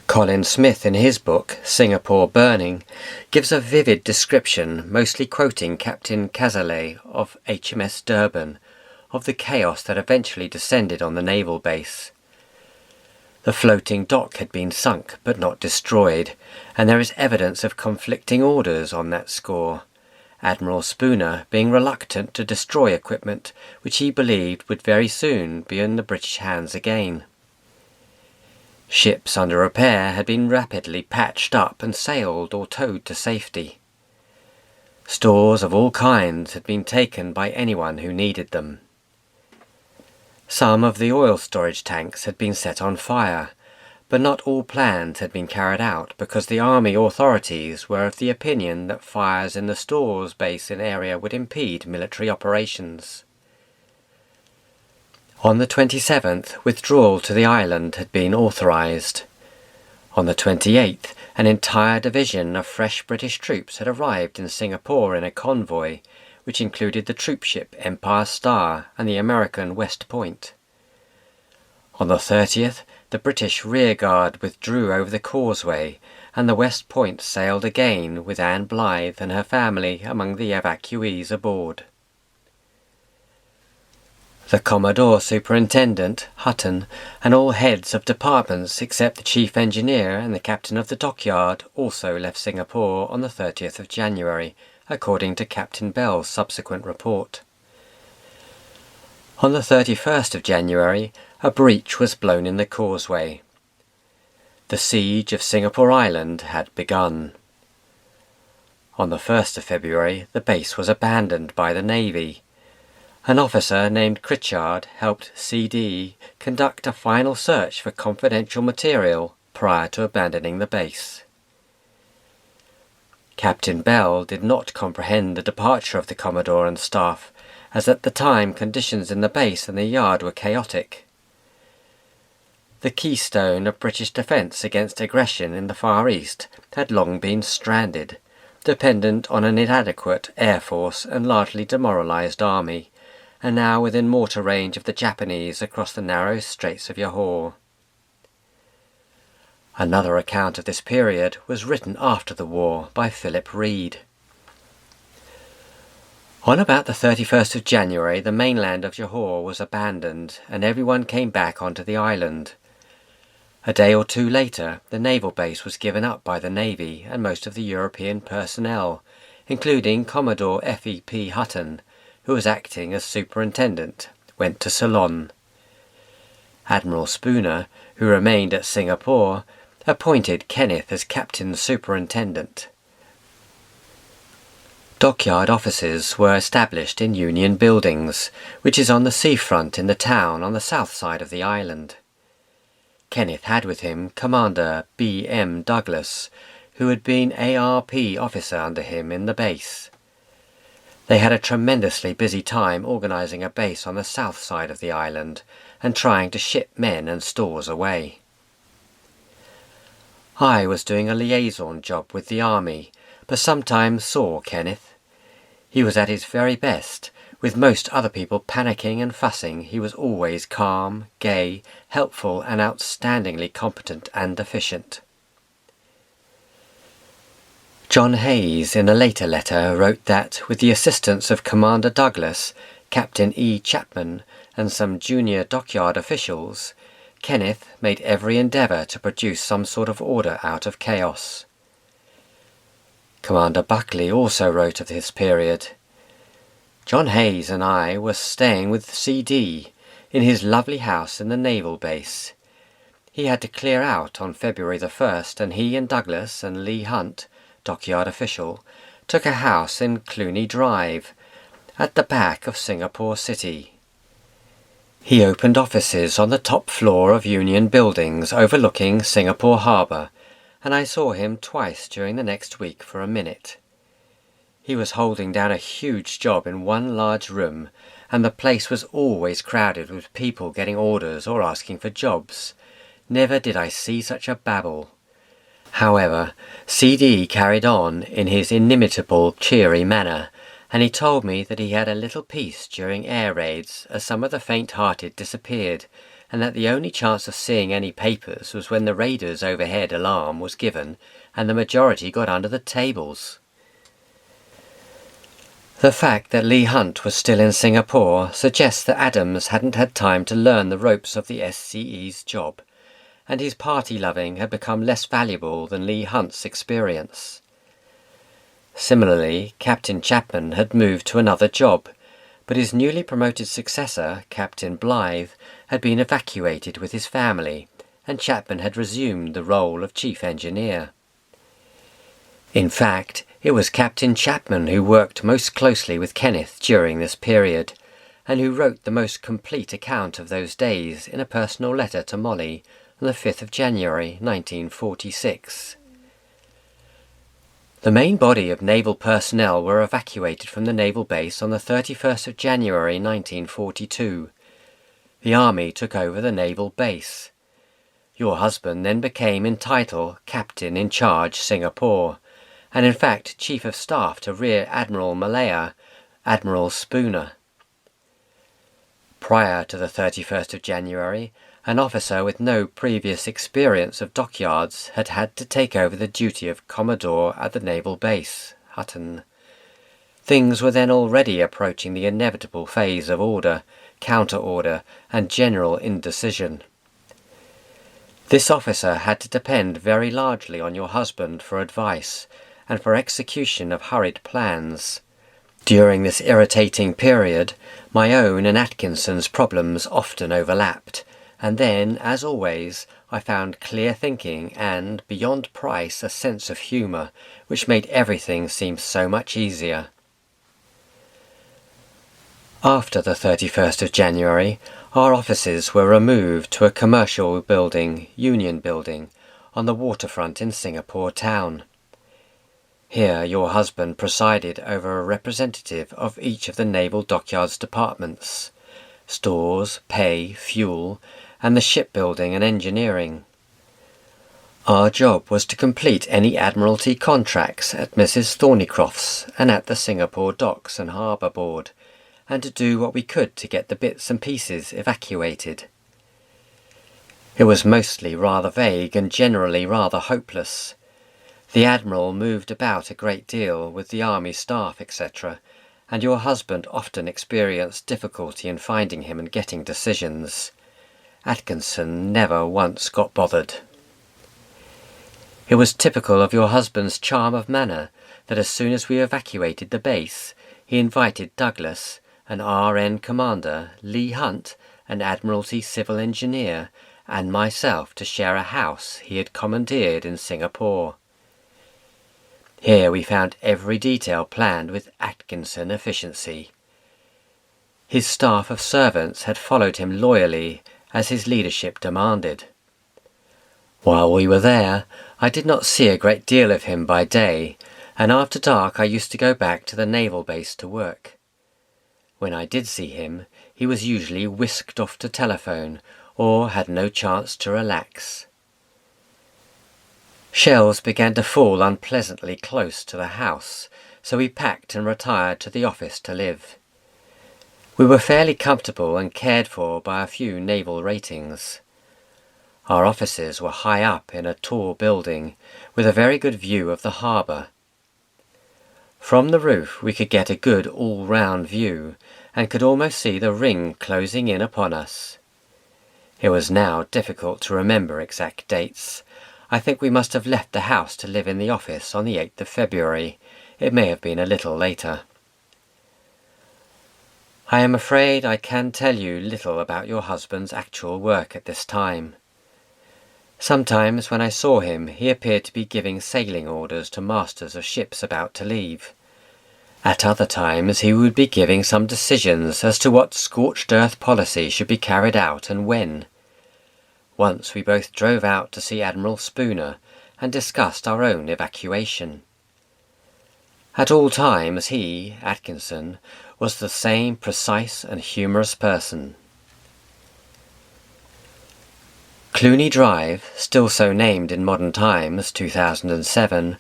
Colin Smith, in his book, Singapore Burning, gives a vivid description, mostly quoting Captain Cazalet of HMS Durban, of the chaos that eventually descended on the naval base. The floating dock had been sunk but not destroyed, and there is evidence of conflicting orders on that score, Admiral Spooner being reluctant to destroy equipment which he believed would very soon be in the British hands again. Ships under repair had been rapidly patched up and sailed or towed to safety. Stores of all kinds had been taken by anyone who needed them. Some of the oil storage tanks had been set on fire, but not all plans had been carried out because the army authorities were of the opinion that fires in the stores basin area would impede military operations. On the 27th, withdrawal to the island had been authorised. On the 28th, an entire division of fresh British troops had arrived in Singapore in a convoy, which included the troopship Empire Star and the American West Point. On the 30th, the British rearguard withdrew over the causeway, and the West Point sailed again with Anne Blythe and her family among the evacuees aboard. The Commodore Superintendent, Hutton, and all heads of departments except the Chief Engineer and the Captain of the Dockyard also left Singapore on the 30th of January, according to Captain Bell's subsequent report. On the 31st of January, a breach was blown in the causeway. The siege of Singapore Island had begun. On the 1st of February, the base was abandoned by the Navy. An officer named Critchard helped CD conduct a final search for confidential material prior to abandoning the base. Captain Bell did not comprehend the departure of the Commodore and staff, as at the time conditions in the base and the yard were chaotic. The keystone of British defence against aggression in the Far East had long been stranded, dependent on an inadequate air force and largely demoralised army, and now within mortar range of the Japanese across the narrow Straits of Johore. Another account of this period was written after the war by Philip Reed. On about the 31st of January, the mainland of Johore was abandoned, and everyone came back onto the island. A day or two later, the naval base was given up by the Navy and most of the European personnel, including Commodore F.E.P. Hutton, who was acting as superintendent, went to Ceylon. Admiral Spooner, who remained at Singapore, appointed Kenneth as captain superintendent. Dockyard offices were established in Union Buildings, which is on the seafront in the town on the south side of the island. Kenneth had with him Commander B.M. Douglas, who had been ARP officer under him in the base. They had a tremendously busy time organising a base on the south side of the island and trying to ship men and stores away. I was doing a liaison job with the army, but sometimes saw Kenneth. He was at his very best. With most other people panicking and fussing, he was always calm, gay, helpful and outstandingly competent and efficient. John Hayes in a later letter wrote that, with the assistance of Commander Douglas, Captain E. Chapman and some junior dockyard officials, Kenneth made every endeavour to produce some sort of order out of chaos. Commander Buckley also wrote of this period. John Hayes and I were staying with C.D. in his lovely house in the naval base. He had to clear out on February the 1st, and he and Douglas and Lee Hunt, dockyard official, took a house in Cluny Drive, at the back of Singapore City. He opened offices on the top floor of Union Buildings overlooking Singapore Harbour, and I saw him twice during the next week for a minute. He was holding down a huge job in one large room, and the place was always crowded with people getting orders or asking for jobs. Never did I see such a babel. However, C.D. carried on in his inimitable, cheery manner, and he told me that he had a little peace during air raids as some of the faint-hearted disappeared, and that the only chance of seeing any papers was when the raiders' overhead alarm was given and the majority got under the tables. The fact that Lee Hunt was still in Singapore suggests that Adams hadn't had time to learn the ropes of the SCE's job, and his party-loving had become less valuable than Lee Hunt's experience. Similarly, Captain Chapman had moved to another job, but his newly promoted successor, Captain Blythe, had been evacuated with his family, and Chapman had resumed the role of chief engineer. In fact, it was Captain Chapman who worked most closely with Kenneth during this period, and who wrote the most complete account of those days in a personal letter to Molly on the 5th of January 1946. The main body of naval personnel were evacuated from the naval base on the 31st of January 1942. The Army took over the naval base. Your husband then became in title Captain in Charge Singapore, and in fact Chief of Staff to Rear Admiral Malaya, Admiral Spooner. Prior to the 31st of January, an officer with no previous experience of dockyards had had to take over the duty of Commodore at the naval base, Hutton. Things were then already approaching the inevitable phase of order, counter-order, and general indecision. This officer had to depend very largely on your husband for advice, and for execution of hurried plans. During this irritating period, my own and Atkinson's problems often overlapped, and then, as always, I found clear thinking and, beyond price, a sense of humour, which made everything seem so much easier. After the 31st of January, our offices were removed to a commercial building, Union Building, on the waterfront in Singapore town. Here your husband presided over a representative of each of the naval dockyards departments, stores, pay, fuel, and the shipbuilding and engineering. Our job was to complete any Admiralty contracts at Mrs. Thornycroft's and at the Singapore Docks and Harbour Board, and to do what we could to get the bits and pieces evacuated. It was mostly rather vague and generally rather hopeless. The Admiral moved about a great deal with the Army staff, etc., and your husband often experienced difficulty in finding him and getting decisions. Atkinson never once got bothered. It was typical of your husband's charm of manner that as soon as we evacuated the base, he invited Douglas, an RN commander, Lee Hunt, an Admiralty civil engineer, and myself to share a house he had commandeered in Singapore. Here we found every detail planned with Atkinson efficiency. His staff of servants had followed him loyally as his leadership demanded. While we were there, I did not see a great deal of him by day, and after dark I used to go back to the naval base to work. When I did see him, he was usually whisked off to telephone, or had no chance to relax. Shells began to fall unpleasantly close to the house, so we packed and retired to the office to live. We were fairly comfortable and cared for by a few naval ratings. Our offices were high up in a tall building, with a very good view of the harbour. From the roof we could get a good all-round view, and could almost see the ring closing in upon us. It was now difficult to remember exact dates. I think we must have left the house to live in the office on the 8th of February. It may have been a little later. I am afraid I can tell you little about your husband's actual work at this time. Sometimes when I saw him, he appeared to be giving sailing orders to masters of ships about to leave. At other times he would be giving some decisions as to what scorched earth policy should be carried out and when. Once we both drove out to see Admiral Spooner and discussed our own evacuation. At all times he, Atkinson, was the same precise and humorous person. Cluny Drive, still so named in modern times, 2007,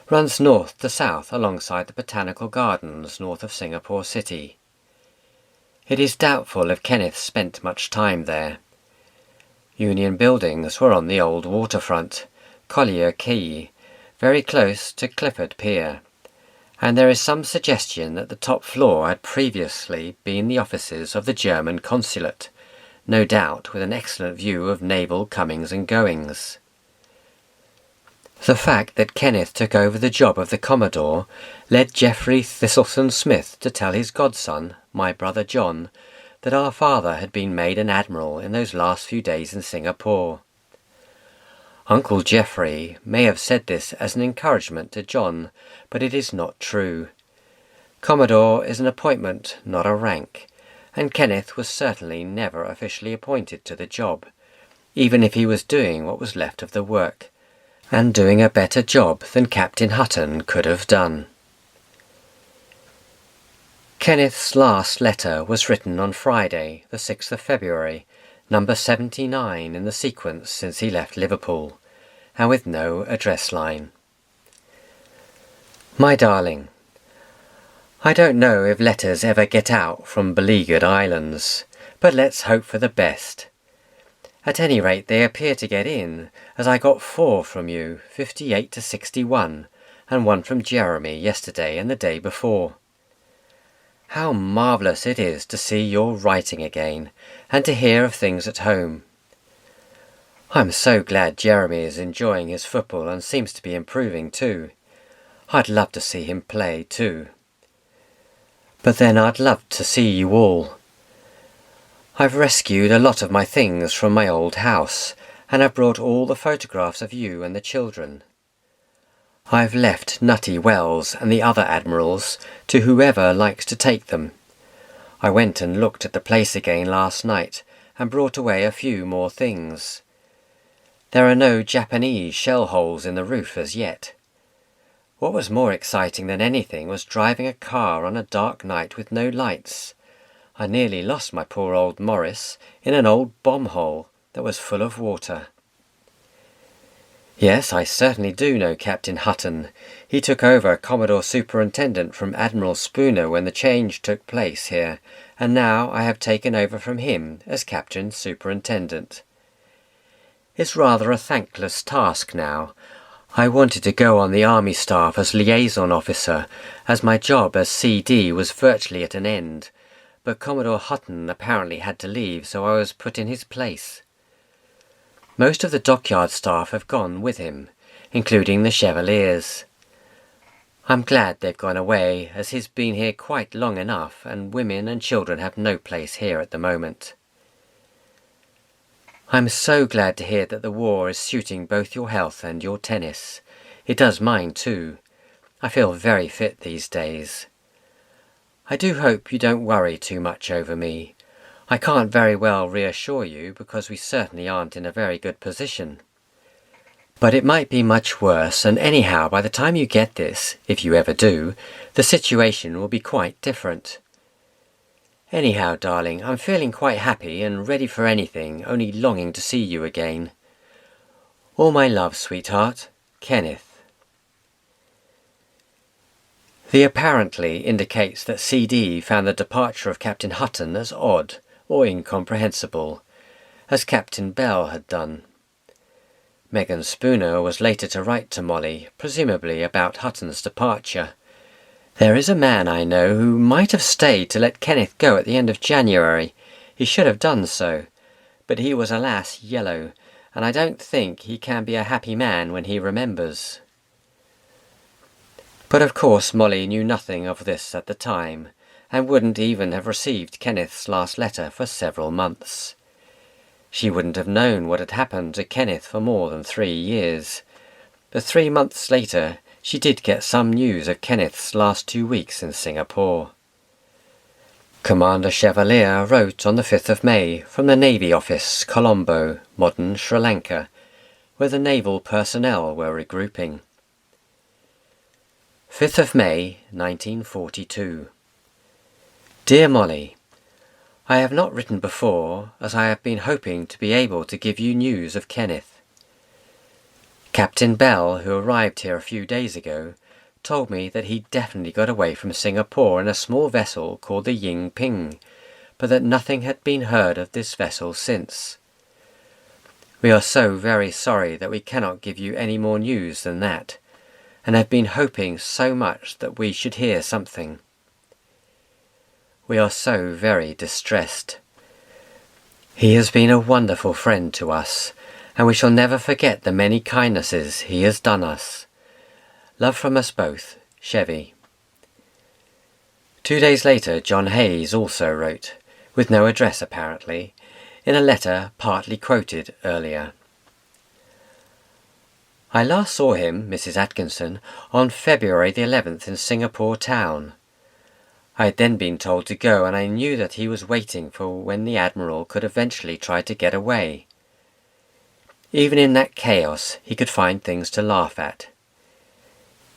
runs north to south alongside the Botanical Gardens north of Singapore City. It is doubtful if Kenneth spent much time there. Union buildings were on the old waterfront, Collier Quay, very close to Clifford Pier, and there is some suggestion that the top floor had previously been the offices of the German consulate, no doubt with an excellent view of naval comings and goings. The fact that Kenneth took over the job of the Commodore led Geoffrey Thistleton Smith to tell his godson, my brother John, that our father had been made an admiral in those last few days in Singapore. Uncle Geoffrey may have said this as an encouragement to John, but it is not true. Commodore is an appointment, not a rank, and Kenneth was certainly never officially appointed to the job, even if he was doing what was left of the work, and doing a better job than Captain Hutton could have done. Kenneth's last letter was written on Friday, the 6th of February, number 79 in the sequence since he left Liverpool, and with no address line. My darling, I don't know if letters ever get out from beleaguered islands, but let's hope for the best. At any rate they appear to get in, as I got 4 from you, 58 to 61, and 1 from Jeremy yesterday and the day before. How marvellous it is to see your writing again, and to hear of things at home. I'm so glad Jeremy is enjoying his football and seems to be improving too. I'd love to see him play too. But then I'd love to see you all. I've rescued a lot of my things from my old house, and I've brought all the photographs of you and the children. I've left Nutty Wells and the other admirals to whoever likes to take them. I went and looked at the place again last night and brought away a few more things. There are no Japanese shell holes in the roof as yet. What was more exciting than anything was driving a car on a dark night with no lights. I nearly lost my poor old Morris in an old bomb hole that was full of water. Yes, I certainly do know Captain Hutton. He took over Commodore Superintendent from Admiral Spooner when the change took place here, and now I have taken over from him as Captain Superintendent. It's rather a thankless task now. I wanted to go on the Army staff as liaison officer, as my job as CD was virtually at an end, but Commodore Hutton apparently had to leave, so I was put in his place. Most of the dockyard staff have gone with him, including the Chevaliers. I'm glad they've gone away, as he's been here quite long enough, and women and children have no place here at the moment. I'm so glad to hear that the war is suiting both your health and your tennis. It does mine too. I feel very fit these days. I do hope you don't worry too much over me. I can't very well reassure you because we certainly aren't in a very good position. But it might be much worse, and anyhow, by the time you get this, if you ever do, the situation will be quite different. Anyhow, darling, I'm feeling quite happy and ready for anything, only longing to see you again. All my love, sweetheart, Kenneth. The apparently indicates that CD found the departure of Captain Hutton as odd or incomprehensible, as Captain Bell had done. Megan Spooner was later to write to Molly, presumably about Hutton's departure. There is a man I know who might have stayed to let Kenneth go at the end of January. He should have done so, but he was alas yellow, and I don't think he can be a happy man when he remembers. But of course Molly knew nothing of this at the time, and wouldn't even have received Kenneth's last letter for several months. She wouldn't have known what had happened to Kenneth for more than 3 years. But 3 months later she did get some news of Kenneth's last 2 weeks in Singapore. Commander Chevalier wrote on the 5th of May from the Navy Office, Colombo, modern Sri Lanka, where the naval personnel were regrouping. 5th of May, 1942. Dear Molly, I have not written before, as I have been hoping to be able to give you news of Kenneth. Captain Bell, who arrived here a few days ago, told me that he definitely got away from Singapore in a small vessel called the Ying Ping, but that nothing had been heard of this vessel since. We are so very sorry that we cannot give you any more news than that, and have been hoping so much that we should hear something. We are so very distressed. He has been a wonderful friend to us, and we shall never forget the many kindnesses he has done us. Love from us both, Chevy. 2 days later John Hayes also wrote, with no address apparently, in a letter partly quoted earlier. I last saw him, Mrs. Atkinson, on February the 11th in Singapore town. I had then been told to go, and I knew that he was waiting for when the Admiral could eventually try to get away. Even in that chaos he could find things to laugh at.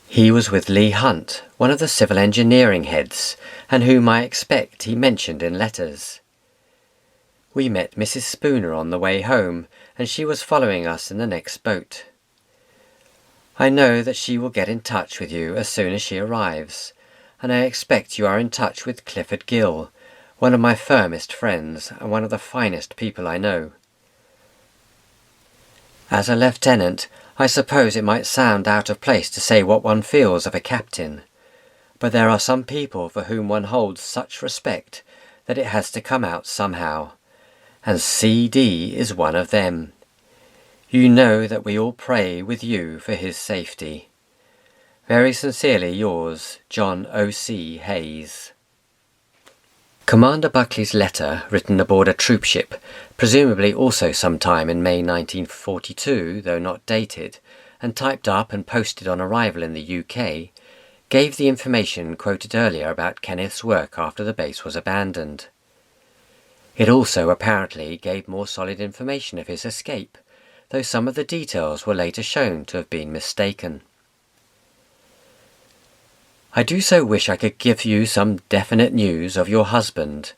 He was with Leigh Hunt, one of the civil engineering heads, and whom I expect he mentioned in letters. We met Mrs. Spooner on the way home, and she was following us in the next boat. I know that she will get in touch with you as soon as she arrives, and I expect you are in touch with Clifford Gill, one of my firmest friends and one of the finest people I know. As a lieutenant, I suppose it might sound out of place to say what one feels of a captain, but there are some people for whom one holds such respect that it has to come out somehow, and C.D. is one of them. You know that we all pray with you for his safety. Very sincerely yours, John O.C. Hayes. Commander Buckley's letter, written aboard a troopship, presumably also sometime in May 1942, though not dated, and typed up and posted on arrival in the UK, gave the information quoted earlier about Kenneth's work after the base was abandoned. It also apparently gave more solid information of his escape, though some of the details were later shown to have been mistaken. I do so wish I could give you some definite news of your husband,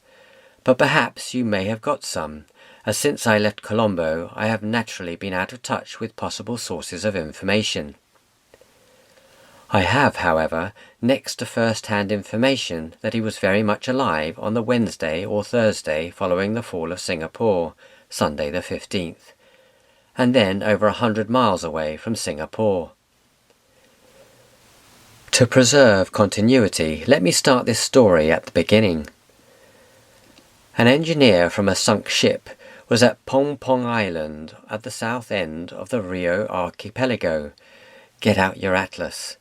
but perhaps you may have got some, as since I left Colombo I have naturally been out of touch with possible sources of information. I have, however, next to first-hand information that he was very much alive on the Wednesday or Thursday following the fall of Singapore, Sunday the 15th, and then over 100 miles away from Singapore. To preserve continuity, let me start this story at the beginning. An engineer from a sunk ship was at Pong Pong Island at the south end of the Rio Archipelago. Get out your atlas.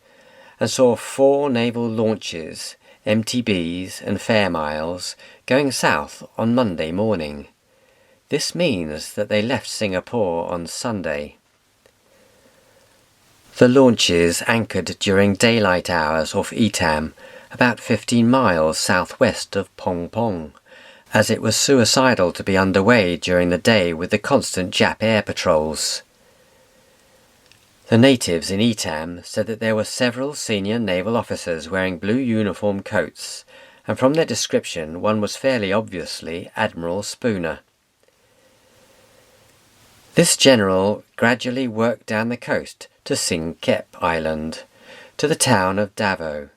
and saw 4 naval launches, MTBs and Fairmiles, going south on Monday morning. This means that they left Singapore on Sunday. The launches anchored during daylight hours off Etam, about 15 miles southwest of Pong Pong, as it was suicidal to be underway during the day with the constant Jap air patrols. The natives in Etam said that there were several senior naval officers wearing blue uniform coats, and from their description one was fairly obviously Admiral Spooner. This general gradually worked down the coast to Sing Kep Island, to the town of Davao,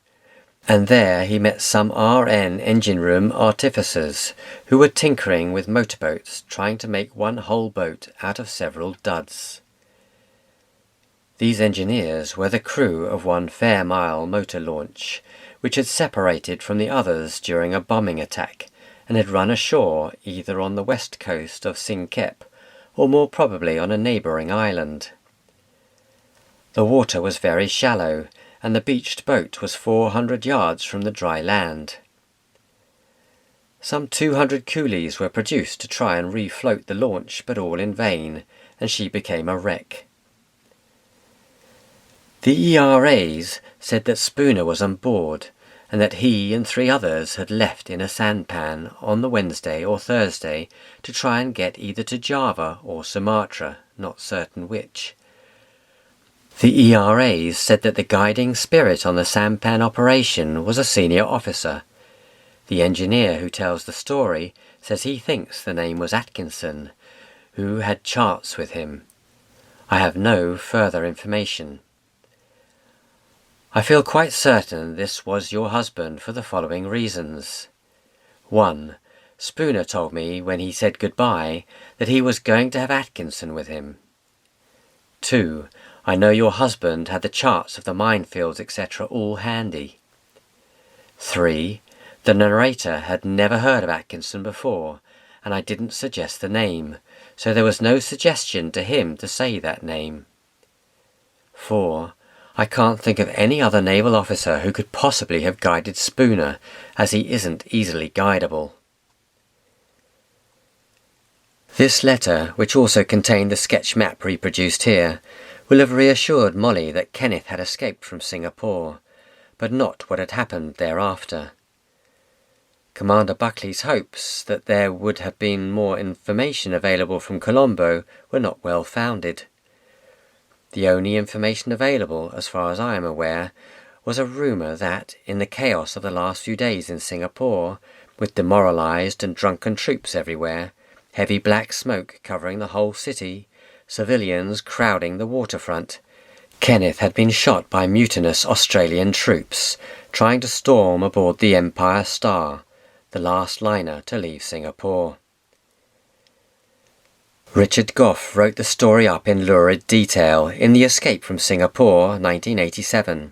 and there he met some RN engine room artificers who were tinkering with motorboats, trying to make one whole boat out of several duds. These engineers were the crew of one Fairmile motor launch, which had separated from the others during a bombing attack and had run ashore either on the west coast of Sing Kep or more probably on a neighbouring island. The water was very shallow, and the beached boat was 400 yards from the dry land. Some 200 coolies were produced to try and refloat the launch, but all in vain, and she became a wreck. The ERAs said that Spooner was on board, and that he and 3 others had left in a sampan on the Wednesday or Thursday to try and get either to Java or Sumatra, not certain which. The ERAs said that the guiding spirit on the sampan operation was a senior officer. The engineer who tells the story says he thinks the name was Atkinson, who had charts with him. I have no further information. I feel quite certain this was your husband for the following reasons. 1. Spooner told me when he said goodbye that he was going to have Atkinson with him. 2. I know your husband had the charts of the minefields, etc. all handy. 3. The narrator had never heard of Atkinson before, and I didn't suggest the name, so there was no suggestion to him to say that name. 4. I can't think of any other naval officer who could possibly have guided Spooner, as he isn't easily guidable. This letter, which also contained the sketch map reproduced here, will have reassured Molly that Kenneth had escaped from Singapore, but not what had happened thereafter. Commander Buckley's hopes that there would have been more information available from Colombo were not well founded. The only information available, as far as I am aware, was a rumour that, in the chaos of the last few days in Singapore, with demoralised and drunken troops everywhere, heavy black smoke covering the whole city, civilians crowding the waterfront, Kenneth had been shot by mutinous Australian troops, trying to storm aboard the Empire Star, the last liner to leave Singapore. Richard Gough wrote the story up in lurid detail in The Escape from Singapore, 1987.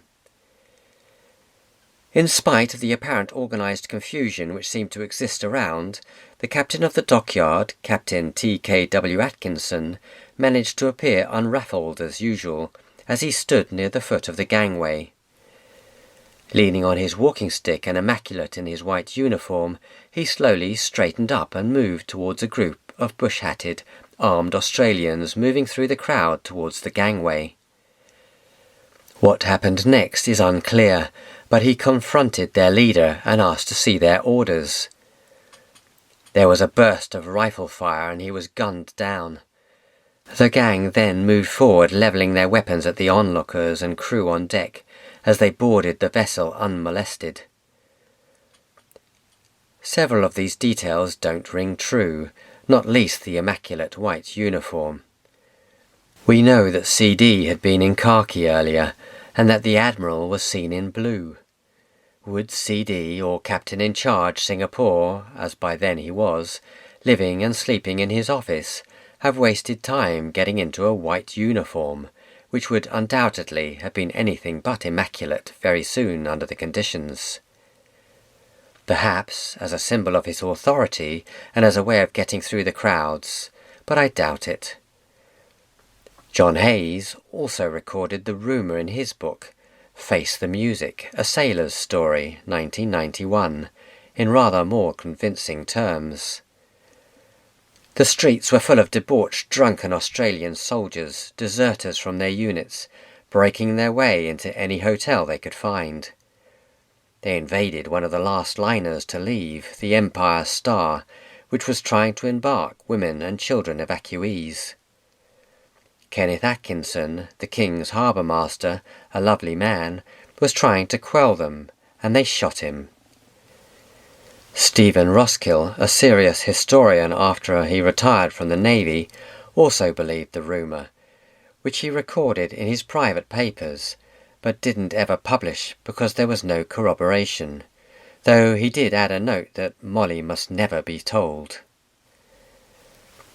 In spite of the apparent organised confusion which seemed to exist around, the captain of the dockyard, Captain T.K.W. Atkinson, managed to appear unruffled as usual as he stood near the foot of the gangway. Leaning on his walking stick and immaculate in his white uniform, he slowly straightened up and moved towards a group of bush-hatted, armed Australians moving through the crowd towards the gangway. What happened next is unclear, but he confronted their leader and asked to see their orders. There was a burst of rifle fire and he was gunned down. The gang then moved forward, levelling their weapons at the onlookers and crew on deck as they boarded the vessel unmolested. Several of these details don't ring true, not least the immaculate white uniform. We know that CD had been in khaki earlier, and that the Admiral was seen in blue. Would CD, or Captain in Charge Singapore, as by then he was, living and sleeping in his office, have wasted time getting into a white uniform, which would undoubtedly have been anything but immaculate very soon under the conditions? Perhaps as a symbol of his authority and as a way of getting through the crowds, but I doubt it. John Hayes also recorded the rumour in his book, Face the Music, A Sailor's Story, 1991, in rather more convincing terms. The streets were full of debauched, drunken Australian soldiers, deserters from their units, breaking their way into any hotel they could find. They invaded one of the last liners to leave, the Empire Star, which was trying to embark women and children evacuees. Kenneth Atkinson, the King's harbour master, a lovely man, was trying to quell them, and they shot him. Stephen Roskill, a serious historian after he retired from the Navy, also believed the rumour, which he recorded in his private papers, but didn't ever publish because there was no corroboration, though he did add a note that Molly must never be told.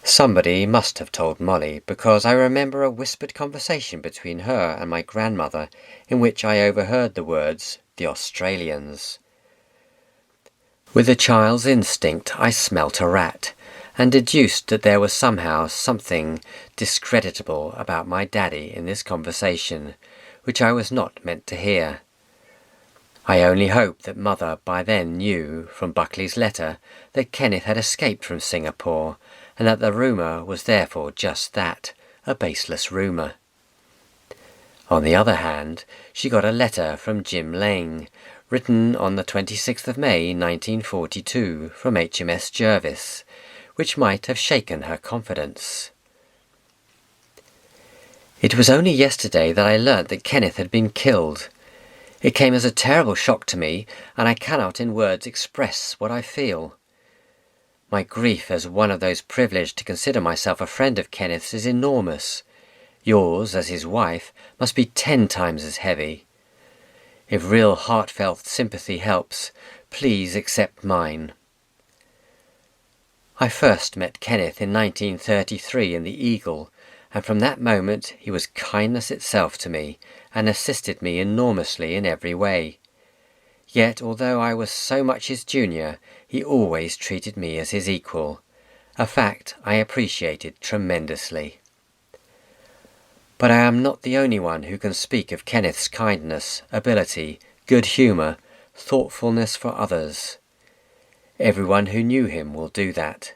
Somebody must have told Molly, because I remember a whispered conversation between her and my grandmother in which I overheard the words, "the Australians." With a child's instinct, I smelt a rat, and deduced that there was somehow something discreditable about my daddy in this conversation, which I was not meant to hear. I only hoped that Mother by then knew, from Buckley's letter, that Kenneth had escaped from Singapore, and that the rumour was therefore just that, a baseless rumour. On the other hand, she got a letter from Jim Lang, written on the 26th of May 1942 from HMS Jervis, which might have shaken her confidence. It was only yesterday that I learnt that Kenneth had been killed. It came as a terrible shock to me, and I cannot in words express what I feel. My grief as one of those privileged to consider myself a friend of Kenneth's is enormous. Yours, as his wife, must be 10 times as heavy. If real heartfelt sympathy helps, please accept mine. I first met Kenneth in 1933 in the Eagle, and from that moment he was kindness itself to me, and assisted me enormously in every way. Yet, although I was so much his junior, he always treated me as his equal, a fact I appreciated tremendously. But I am not the only one who can speak of Kenneth's kindness, ability, good humour, thoughtfulness for others. Everyone who knew him will do that.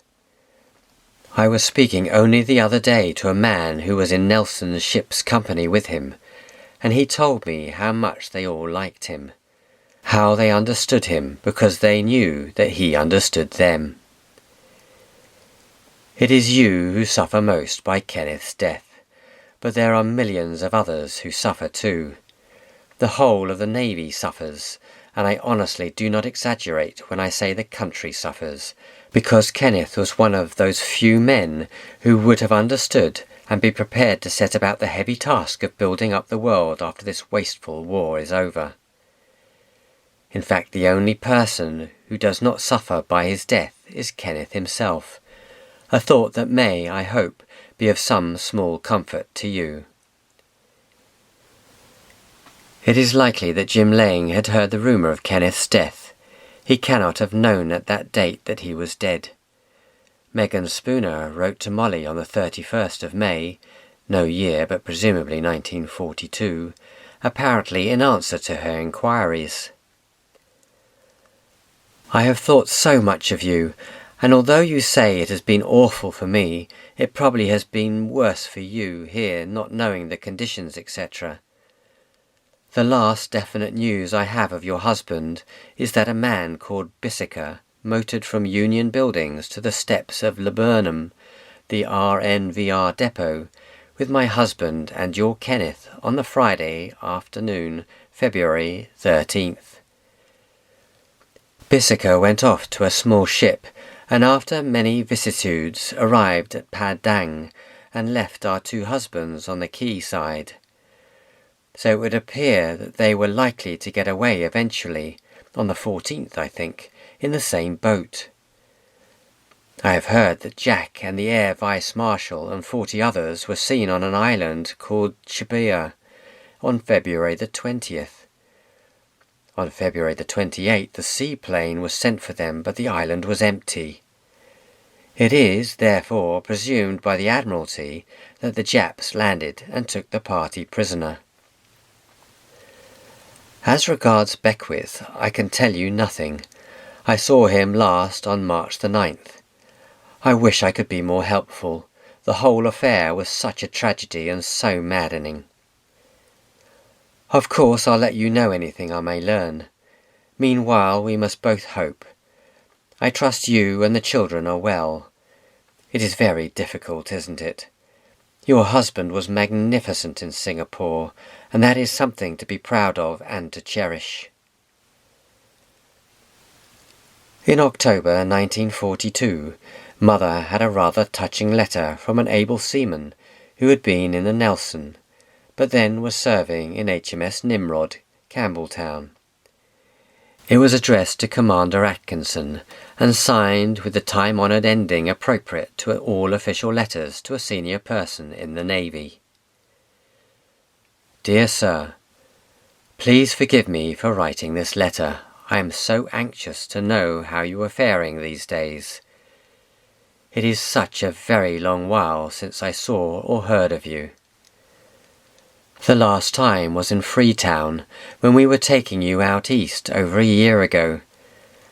I was speaking only the other day to a man who was in Nelson's ship's company with him, and he told me how much they all liked him, how they understood him because they knew that he understood them. It is you who suffer most by Kenneth's death, but there are millions of others who suffer too. The whole of the Navy suffers, and I honestly do not exaggerate when I say the country suffers, because Kenneth was one of those few men who would have understood and be prepared to set about the heavy task of building up the world after this wasteful war is over. In fact, the only person who does not suffer by his death is Kenneth himself, a thought that may, I hope, be of some small comfort to you. It is likely that Jim Lang had heard the rumour of Kenneth's death. He cannot have known at that date that he was dead. Megan Spooner wrote to Molly on the 31st of May, no year but presumably 1942, apparently in answer to her inquiries. I have thought so much of you, and although you say it has been awful for me, it probably has been worse for you here, not knowing the conditions, etc. The last definite news I have of your husband is that a man called Bissiker motored from Union Buildings to the steps of Laburnum, the RNVR depot, with my husband and your Kenneth on the Friday afternoon, February 13th. Bissiker went off to a small ship, and after many vicissitudes arrived at Padang and left our 2 husbands on the quay side. So it would appear that they were likely to get away eventually, on the 14th I think, in the same boat. I have heard that Jack and the Air Vice Marshal and 40 others were seen on an island called Chibia on February the 20th. On February the 28th, the seaplane was sent for them, but the island was empty. It is, therefore, presumed by the Admiralty that the Japs landed and took the party prisoner. As regards Beckwith, I can tell you nothing. I saw him last on March the 9th. I wish I could be more helpful. The whole affair was such a tragedy and so maddening. Of course I'll let you know anything I may learn. Meanwhile we must both hope. I trust you and the children are well. It is very difficult, isn't it? Your husband was magnificent in Singapore, and that is something to be proud of and to cherish. In October 1942, Mother had a rather touching letter from an able seaman who had been in the Nelson, but then was serving in HMS Nimrod, Campbelltown. It was addressed to Commander Atkinson and signed with the time-honoured ending appropriate to all official letters to a senior person in the Navy. Dear Sir, please forgive me for writing this letter. I am so anxious to know how you are faring these days. It is such a very long while since I saw or heard of you. The last time was in Freetown, when we were taking you out east over a year ago,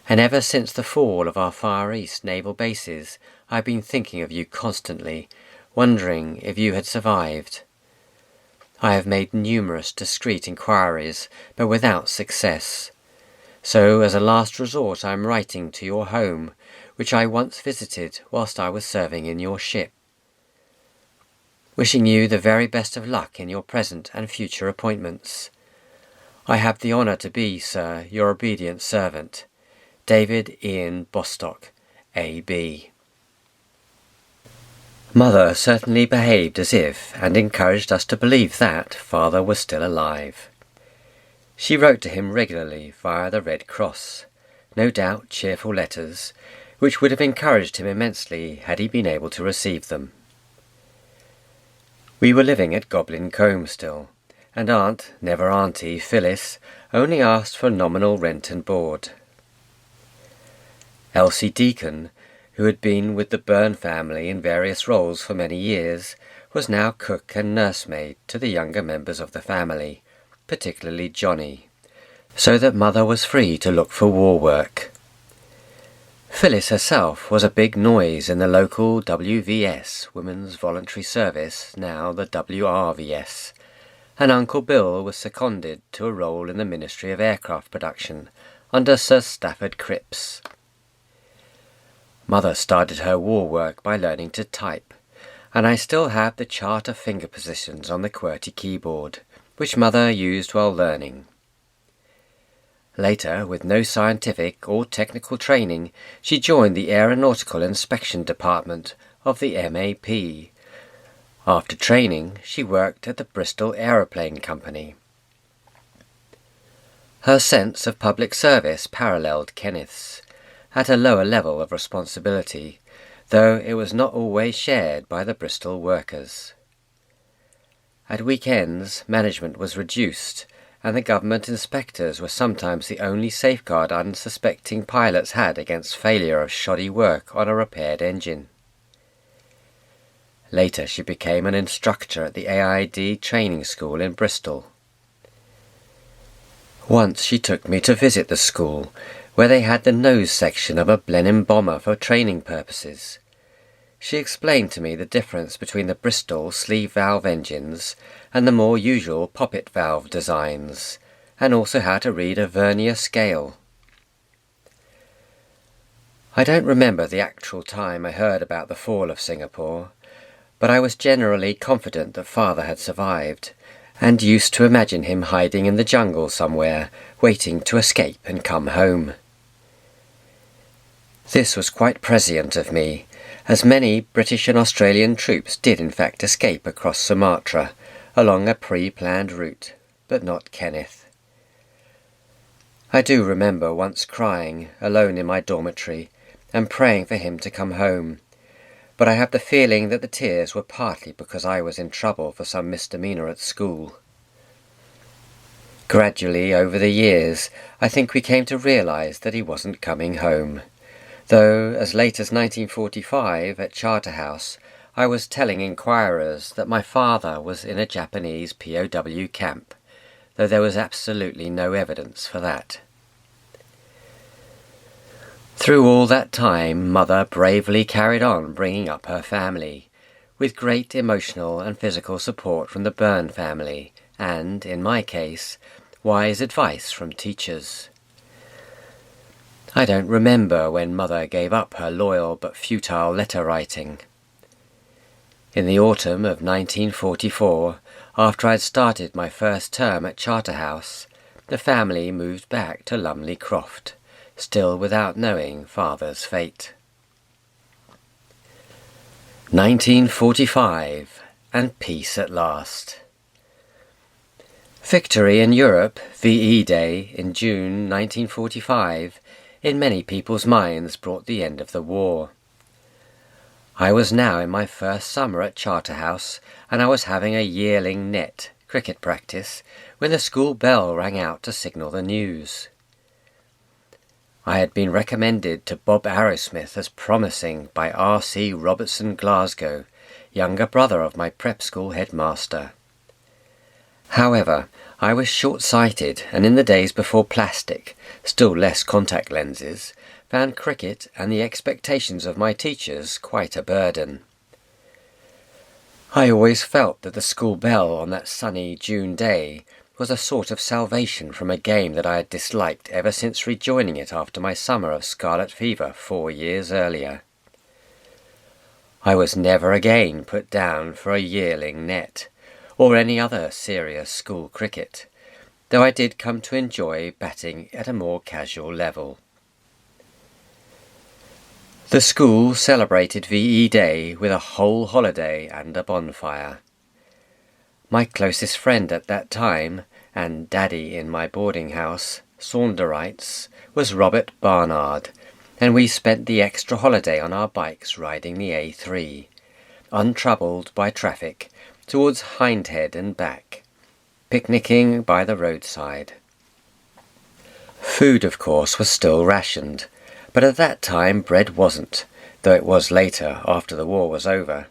and ever since the fall of our Far East naval bases, I've been thinking of you constantly, wondering if you had survived. I have made numerous discreet inquiries, but without success. So, as a last resort, I am writing to your home, which I once visited whilst I was serving in your ship. Wishing you the very best of luck in your present and future appointments. I have the honour to be, Sir, your obedient servant, David Ian Bostock, A.B. Mother certainly behaved as if, and encouraged us to believe that, Father was still alive. She wrote to him regularly via the Red Cross, no doubt cheerful letters, which would have encouraged him immensely had he been able to receive them. We were living at Goblin Combe still, and Aunt, never Auntie, Phyllis, only asked for nominal rent and board. Elsie Deacon, who had been with the Byrne family in various roles for many years, was now cook and nursemaid to the younger members of the family, particularly Johnny, so that Mother was free to look for war work. Phyllis herself was a big noise in the local WVS, Women's Voluntary Service, now the WRVS, and Uncle Bill was seconded to a role in the Ministry of Aircraft Production under Sir Stafford Cripps. Mother started her war work by learning to type, and I still have the chart of finger positions on the QWERTY keyboard, which Mother used while learning. Later, with no scientific or technical training, she joined the Aeronautical Inspection Department of the MAP. After training, she worked at the Bristol Aeroplane Company. Her sense of public service paralleled Kenneth's, at a lower level of responsibility, though it was not always shared by the Bristol workers. At weekends, management was reduced, and the government inspectors were sometimes the only safeguard unsuspecting pilots had against failure of shoddy work on a repaired engine. Later she became an instructor at the AID training school in Bristol. Once she took me to visit the school, where they had the nose section of a Blenheim bomber for training purposes. She explained to me the difference between the Bristol sleeve valve engines and the more usual poppet valve designs, and also how to read a vernier scale. I don't remember the actual time I heard about the fall of Singapore, but I was generally confident that Father had survived, and used to imagine him hiding in the jungle somewhere, waiting to escape and come home. This was quite prescient of me, as many British and Australian troops did in fact escape across Sumatra, along a pre-planned route, but not Kenneth. I do remember once crying, alone in my dormitory, and praying for him to come home, but I have the feeling that the tears were partly because I was in trouble for some misdemeanour at school. Gradually, over the years, I think we came to realise that he wasn't coming home, though as late as 1945 at Charterhouse I was telling inquirers that my father was in a Japanese POW camp, though there was absolutely no evidence for that. Through all that time, Mother bravely carried on bringing up her family, with great emotional and physical support from the Byrne family, and, in my case, wise advice from teachers. I don't remember when Mother gave up her loyal but futile letter writing. In the autumn of 1944, after I'd started my first term at Charterhouse, the family moved back to Lumley Croft, still without knowing Father's fate. 1945, and peace at last. Victory in Europe, VE Day, in June 1945, in many people's minds brought the end of the war. I was now in my first summer at Charterhouse, and I was having a yearling net cricket practice when the school bell rang out to signal the news. I had been recommended to Bob Arrowsmith as promising by R.C. Robertson Glasgow, younger brother of my prep school headmaster. However, I was short-sighted, and in the days before plastic, still less contact lenses, found cricket and the expectations of my teachers quite a burden. I always felt that the school bell on that sunny June day was a sort of salvation from a game that I had disliked ever since rejoining it after my summer of scarlet fever 4 years earlier. I was never again put down for a yearling net, or any other serious school cricket, though I did come to enjoy batting at a more casual level. The school celebrated VE Day with a whole holiday and a bonfire. My closest friend at that time, and daddy in my boarding house, Saunderites, was Robert Barnard, and we spent the extra holiday on our bikes riding the A3, untroubled by traffic, towards Hindhead and back, picnicking by the roadside. Food, of course, was still rationed, but at that time bread wasn't, though it was later, after the war was over.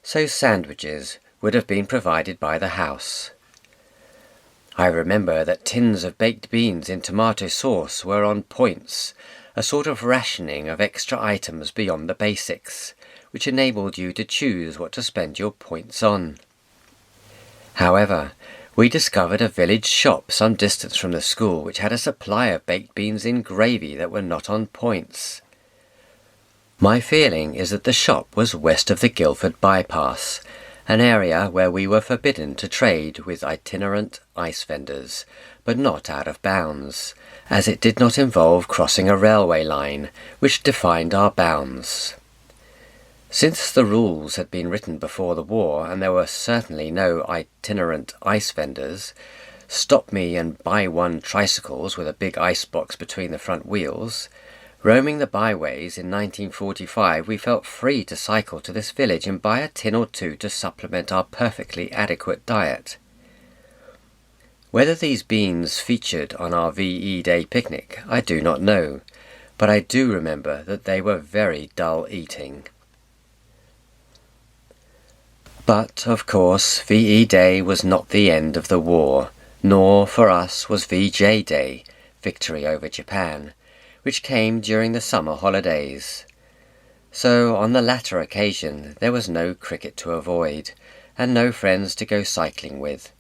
So sandwiches would have been provided by the house. I remember that tins of baked beans in tomato sauce were on points, a sort of rationing of extra items beyond the basics, which enabled you to choose what to spend your points on. However, we discovered a village shop some distance from the school which had a supply of baked beans in gravy that were not on points. My feeling is that the shop was west of the Guildford bypass, an area where we were forbidden to trade with itinerant ice vendors, but not out of bounds, as it did not involve crossing a railway line, which defined our bounds. Since the rules had been written before the war, and there were certainly no itinerant ice vendors, stop-me and buy-one tricycles with a big icebox between the front wheels, roaming the byways in 1945, we felt free to cycle to this village and buy a tin or two to supplement our perfectly adequate diet. Whether these beans featured on our VE Day picnic, I do not know, but I do remember that they were very dull eating. But, of course, VE Day was not the end of the war, nor, for us, was VJ Day, Victory over Japan, which came during the summer holidays. So, on the latter occasion, there was no cricket to avoid, and no friends to go cycling with,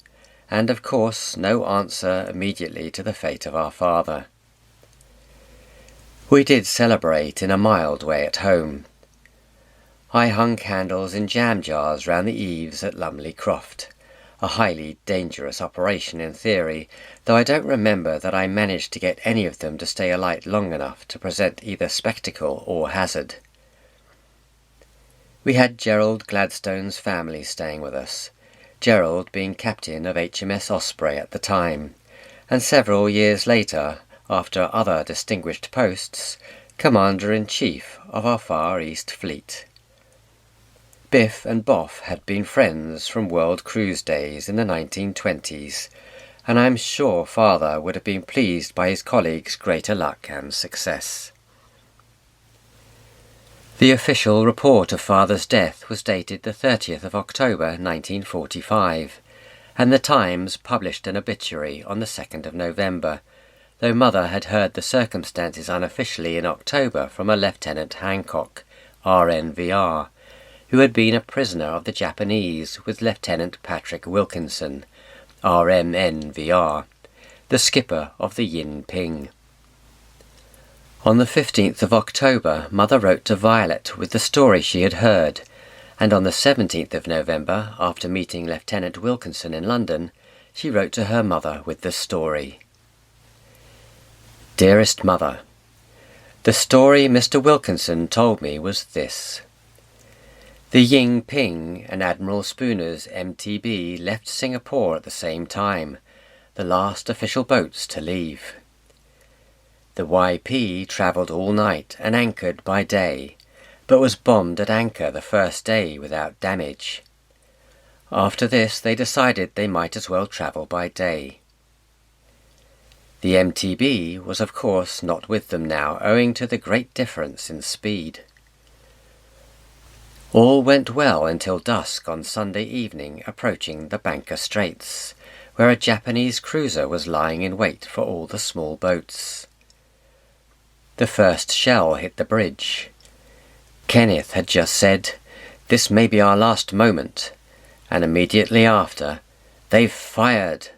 and, of course, no answer immediately to the fate of our father. We did celebrate in a mild way at home. I hung candles in jam jars round the eaves at Lumley Croft, a highly dangerous operation in theory, though I don't remember that I managed to get any of them to stay alight long enough to present either spectacle or hazard. We had Gerald Gladstone's family staying with us, Gerald being captain of HMS Osprey at the time, and several years later, after other distinguished posts, Commander-in-Chief of our Far East Fleet. Biff and Boff had been friends from World Cruise days in the 1920s, and I am sure Father would have been pleased by his colleagues' greater luck and success. The official report of Father's death was dated the 30th of October 1945, and the Times published an obituary on the 2nd of November, though Mother had heard the circumstances unofficially in October from a Lieutenant Hancock, RNVR, who had been a prisoner of the Japanese with Lieutenant Patrick Wilkinson, RMNVR, the skipper of the Yin Ping. On the 15th of October, Mother wrote to Violet with the story she had heard, and on the 17th of November, after meeting Lieutenant Wilkinson in London, she wrote to her mother with the story. Dearest Mother, the story Mr. Wilkinson told me was this. The Ying Ping and Admiral Spooner's MTB left Singapore at the same time, the last official boats to leave. The YP travelled all night and anchored by day, but was bombed at anchor the first day without damage. After this they decided they might as well travel by day. The MTB was of course not with them now, owing to the great difference in speed. All went well until dusk on Sunday evening, approaching the Banker Straits, where a Japanese cruiser was lying in wait for all the small boats. The first shell hit the bridge. Kenneth had just said, "This may be our last moment," and immediately after, "They've fired."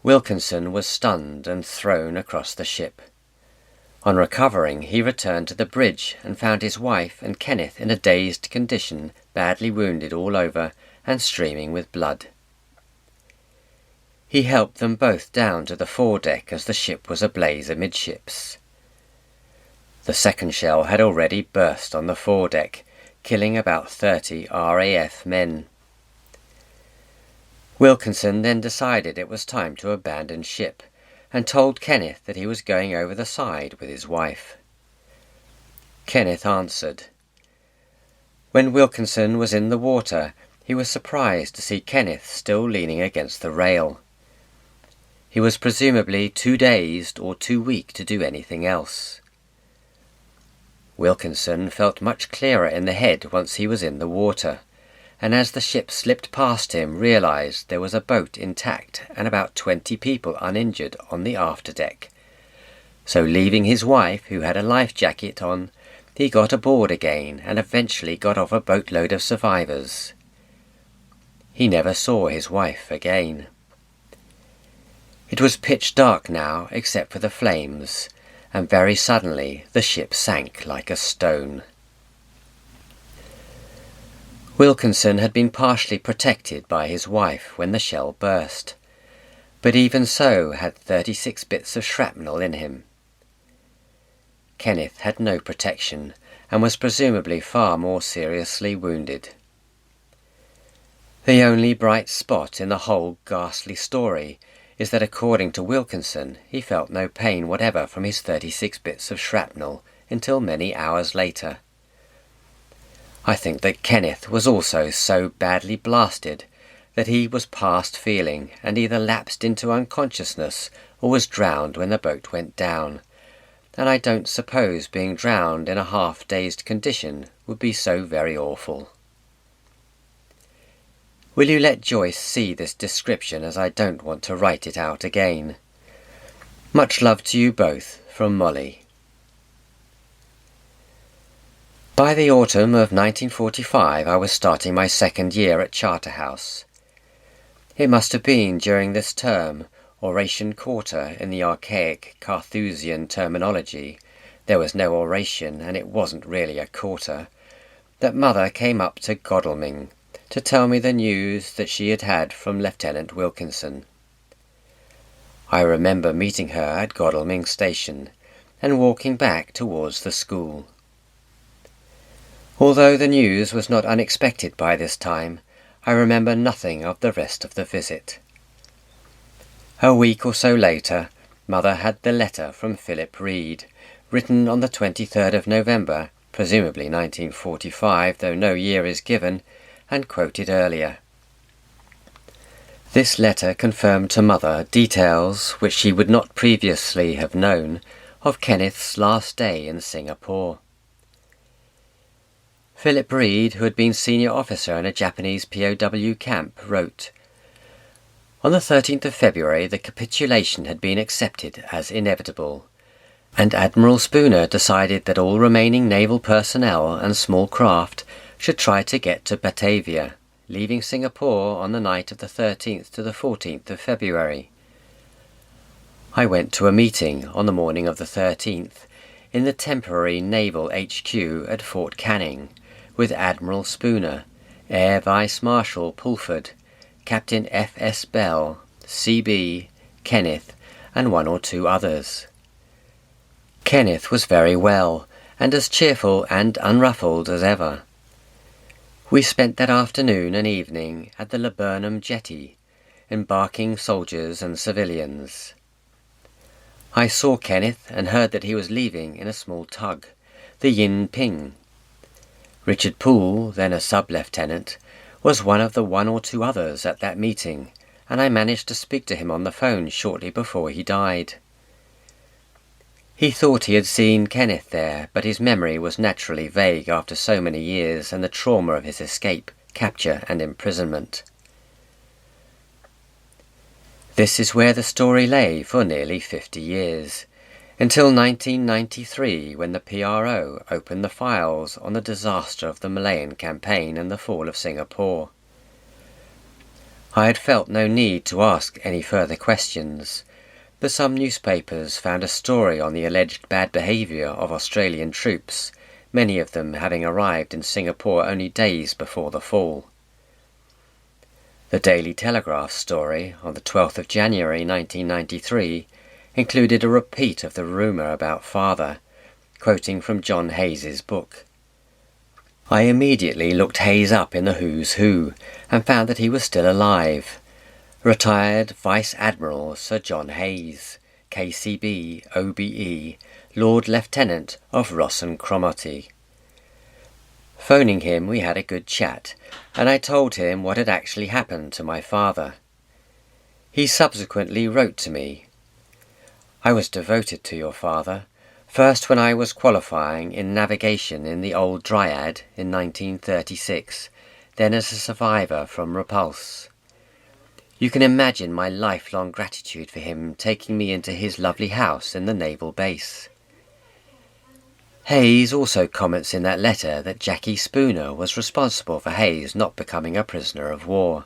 Wilkinson was stunned and thrown across the ship. On recovering, he returned to the bridge and found his wife and Kenneth in a dazed condition, badly wounded all over and streaming with blood. He helped them both down to the foredeck as the ship was ablaze amidships. The second shell had already burst on the foredeck, killing about 30 RAF men. Wilkinson then decided it was time to abandon ship, and told Kenneth that he was going over the side with his wife. Kenneth answered. When Wilkinson was in the water, he was surprised to see Kenneth still leaning against the rail. He was presumably too dazed or too weak to do anything else. Wilkinson felt much clearer in the head once he was in the water, and as the ship slipped past him realized there was a boat intact and about 20 people uninjured on the afterdeck. So leaving his wife, who had a life jacket on, he got aboard again and eventually got off a boatload of survivors. He never saw his wife again. It was pitch dark now, except for the flames, and very suddenly the ship sank like a stone. Wilkinson had been partially protected by his wife when the shell burst, but even so had 36 bits of shrapnel in him. Kenneth had no protection and was presumably far more seriously wounded. The only bright spot in the whole ghastly story is that according to Wilkinson, he felt no pain whatever from his 36 bits of shrapnel until many hours later. I think that Kenneth was also so badly blasted that he was past feeling and either lapsed into unconsciousness or was drowned when the boat went down, and I don't suppose being drowned in a half-dazed condition would be so very awful. Will you let Joyce see this description, as I don't want to write it out again? Much love to you both, from Molly. By the autumn of 1945 I was starting my second year at Charterhouse. It must have been during this term, oration quarter in the archaic Carthusian terminology, there was no oration and it wasn't really a quarter, that Mother came up to Godalming to tell me the news that she had had from Lieutenant Wilkinson. I remember meeting her at Godalming Station and walking back towards the school. Although the news was not unexpected by this time, I remember nothing of the rest of the visit. A week or so later, Mother had the letter from Philip Reed, written on the 23rd of November, presumably 1945, though no year is given, and quoted earlier. This letter confirmed to Mother details which she would not previously have known of Kenneth's last day in Singapore. Philip Reed, who had been senior officer in a Japanese POW camp, wrote, On the 13th of February the capitulation had been accepted as inevitable, and Admiral Spooner decided that all remaining naval personnel and small craft should try to get to Batavia, leaving Singapore on the night of the 13th to the 14th of February. I went to a meeting on the morning of the 13th in the temporary Naval HQ at Fort Canning with Admiral Spooner, Air Vice Marshal Pulford, Captain F.S. Bell, C.B., Kenneth, and one or two others. Kenneth was very well, and as cheerful and unruffled as ever. We spent that afternoon and evening at the Laburnum Jetty, embarking soldiers and civilians. I saw Kenneth and heard that he was leaving in a small tug, the Yin Ping. Richard Poole, then a sub-lieutenant, was one of the one or two others at that meeting, and I managed to speak to him on the phone shortly before he died. He thought he had seen Kenneth there, but his memory was naturally vague after so many years and the trauma of his escape, capture and imprisonment. This is where the story lay for nearly 50 years, until 1993 when the PRO opened the files on the disaster of the Malayan campaign and the fall of Singapore. I had felt no need to ask any further questions, but some newspapers found a story on the alleged bad behaviour of Australian troops, many of them having arrived in Singapore only days before the fall. The Daily Telegraph story on the 12th of January 1993 included a repeat of the rumour about Father, quoting from John Hayes's book. I immediately looked Hayes up in the Who's Who and found that he was still alive. Retired Vice Admiral Sir John Hayes, KCB, OBE, Lord Lieutenant of Ross and Cromarty. Phoning him, we had a good chat, and I told him what had actually happened to my father. He subsequently wrote to me, "I was devoted to your father, first when I was qualifying in navigation in the old Dryad in 1936, then as a survivor from Repulse. You can imagine my lifelong gratitude for him taking me into his lovely house in the naval base." Hayes also comments in that letter that Jackie Spooner was responsible for Hayes not becoming a prisoner of war.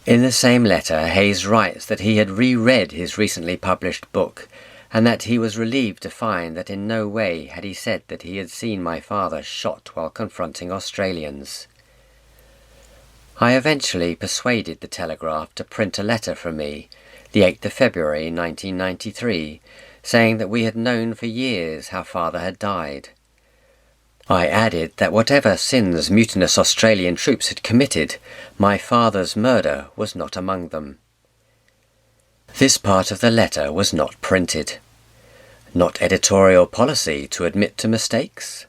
In the same letter, Hayes writes that he had reread his recently published book and that he was relieved to find that in no way had he said that he had seen my father shot while confronting Australians. I eventually persuaded the Telegraph to print a letter from me, the 8th of February 1993, saying that we had known for years how Father had died. I added that whatever sins mutinous Australian troops had committed, my father's murder was not among them. This part of the letter was not printed. Not editorial policy to admit to mistakes?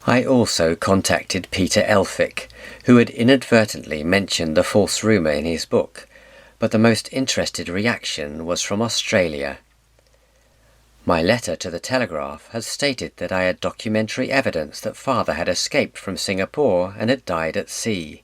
I also contacted Peter Elphick, who had inadvertently mentioned the false rumour in his book, but the most interested reaction was from Australia. My letter to the Telegraph had stated that I had documentary evidence that Father had escaped from Singapore and had died at sea.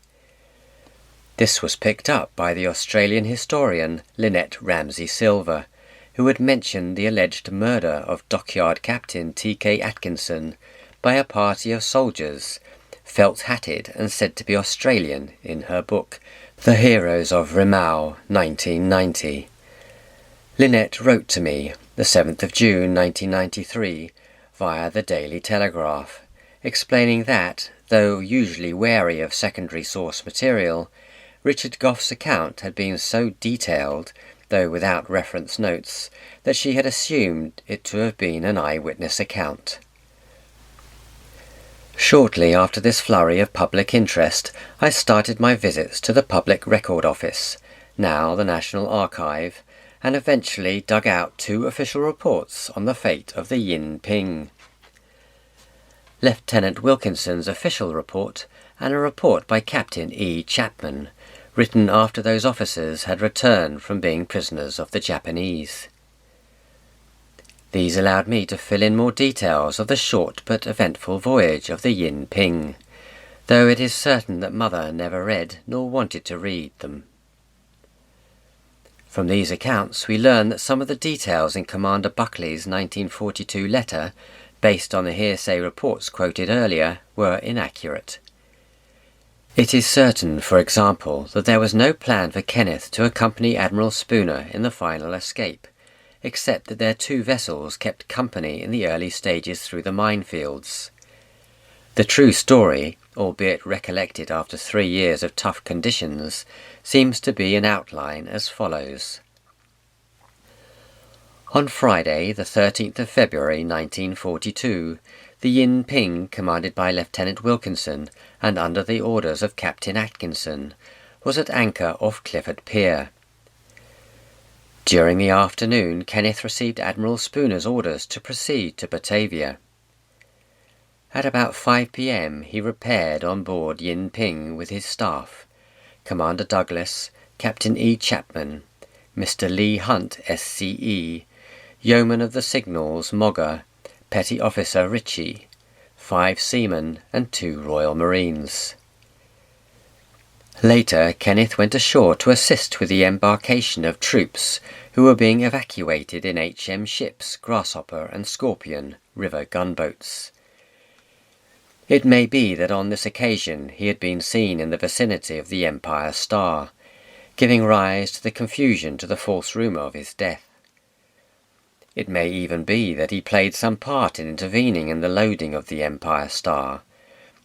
This was picked up by the Australian historian Lynette Ramsey Silver, who had mentioned the alleged murder of Dockyard Captain T.K. Atkinson by a party of soldiers, felt-hatted and said to be Australian, in her book, The Heroes of Rimau, 1990. Lynette wrote to me, the 7th of June 1993, via the Daily Telegraph, explaining that, though usually wary of secondary source material, Richard Gough's account had been so detailed, though without reference notes, that she had assumed it to have been an eyewitness account. Shortly after this flurry of public interest, I started my visits to the Public Record Office, now the National Archive, and eventually dug out 2 official reports on the fate of the Yin Ping. Lieutenant Wilkinson's official report and a report by Captain E. Chapman, written after those officers had returned from being prisoners of the Japanese. These allowed me to fill in more details of the short but eventful voyage of the Yin Ping, though it is certain that Mother never read nor wanted to read them. From these accounts we learn that some of the details in Commander Buckley's 1942 letter, based on the hearsay reports quoted earlier, were inaccurate. It is certain, for example, that there was no plan for Kenneth to accompany Admiral Spooner in the final escape, except that their two vessels kept company in the early stages through the minefields. The true story, albeit recollected after 3 years of tough conditions, seems to be in outline as follows. On Friday, the 13th of February 1942, the Yin Ping, commanded by Lieutenant Wilkinson and under the orders of Captain Atkinson, was at anchor off Clifford Pier. During the afternoon, Kenneth received Admiral Spooner's orders to proceed to Batavia. At about 5 p.m. he repaired on board Yin Ping with his staff, Commander Douglas, Captain E. Chapman, Mr. Lee Hunt, SCE, Yeoman of the Signals Mogger, Petty Officer Ritchie, 5 seamen and 2 Royal Marines. Later, Kenneth went ashore to assist with the embarkation of troops who were being evacuated in HM ships Grasshopper and Scorpion, river gunboats. It may be that on this occasion he had been seen in the vicinity of the Empire Star, giving rise to the confusion to the false rumour of his death. It may even be that he played some part in intervening in the loading of the Empire Star,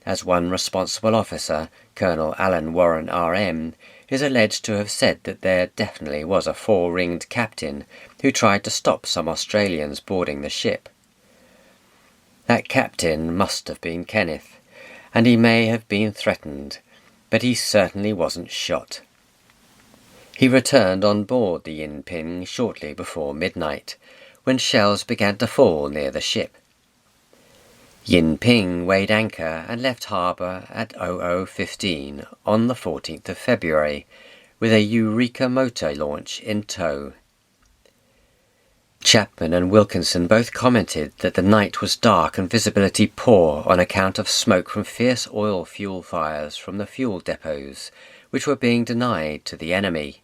as one responsible officer, Colonel Alan Warren R.M., is alleged to have said that there definitely was a 4-ringed captain who tried to stop some Australians boarding the ship. That captain must have been Kenneth, and he may have been threatened, but he certainly wasn't shot. He returned on board the Yin Ping shortly before midnight, when shells began to fall near the ship. Yin Ping weighed anchor and left harbour at 00:15 on the 14th of February, with a Eureka motor launch in tow. Chapman and Wilkinson both commented that the night was dark and visibility poor on account of smoke from fierce oil fuel fires from the fuel depots, which were being denied to the enemy.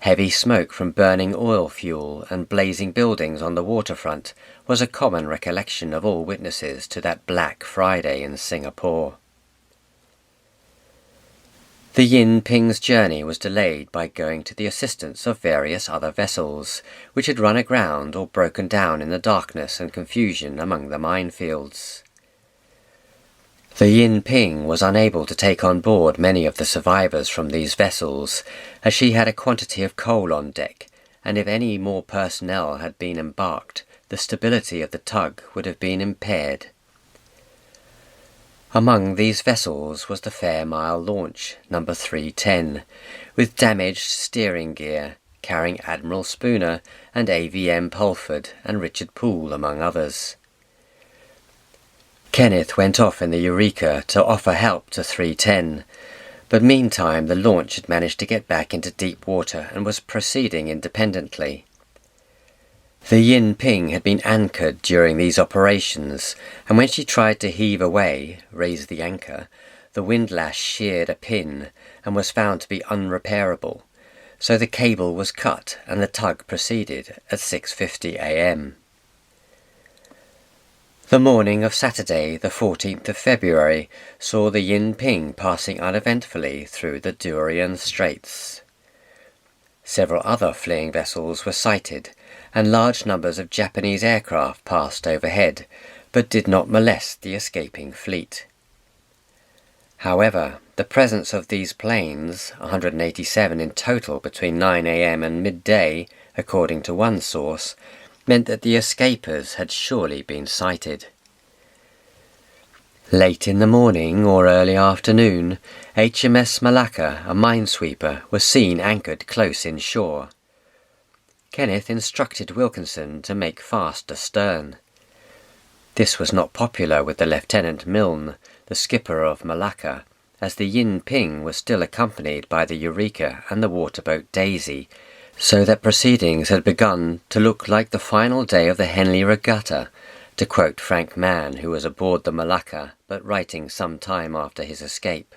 Heavy smoke from burning oil fuel and blazing buildings on the waterfront was a common recollection of all witnesses to that Black Friday in Singapore. The Yin Ping's journey was delayed by going to the assistance of various other vessels, which had run aground or broken down in the darkness and confusion among the minefields. The Yin Ping was unable to take on board many of the survivors from these vessels, as she had a quantity of coal on deck, and if any more personnel had been embarked, the stability of the tug would have been impaired. Among these vessels was the Fairmile launch, No. 310, with damaged steering gear, carrying Admiral Spooner and AVM Pulford and Richard Poole among others. Kenneth went off in the Eureka to offer help to 310, but meantime the launch had managed to get back into deep water and was proceeding independently. The Yin Ping had been anchored during these operations, and when she tried to heave away, raise the anchor, the windlash sheared a pin and was found to be unrepairable, so the cable was cut and the tug proceeded at 6:50 a.m. The morning of Saturday, the 14th of February, saw the Yin Ping passing uneventfully through the Durian Straits. Several other fleeing vessels were sighted, and large numbers of Japanese aircraft passed overhead, but did not molest the escaping fleet. However, the presence of these planes, 187 in total between 9 a.m. and midday, according to one source, meant that the escapers had surely been sighted. Late in the morning or early afternoon, HMS Malacca, a minesweeper, was seen anchored close inshore. Kenneth instructed Wilkinson to make fast astern. This was not popular with the Lieutenant Milne, the skipper of Malacca, as the Yin Ping was still accompanied by the Eureka and the waterboat Daisy, so that proceedings had begun to look like the final day of the Henley Regatta, to quote Frank Mann, who was aboard the Malacca, but writing some time after his escape.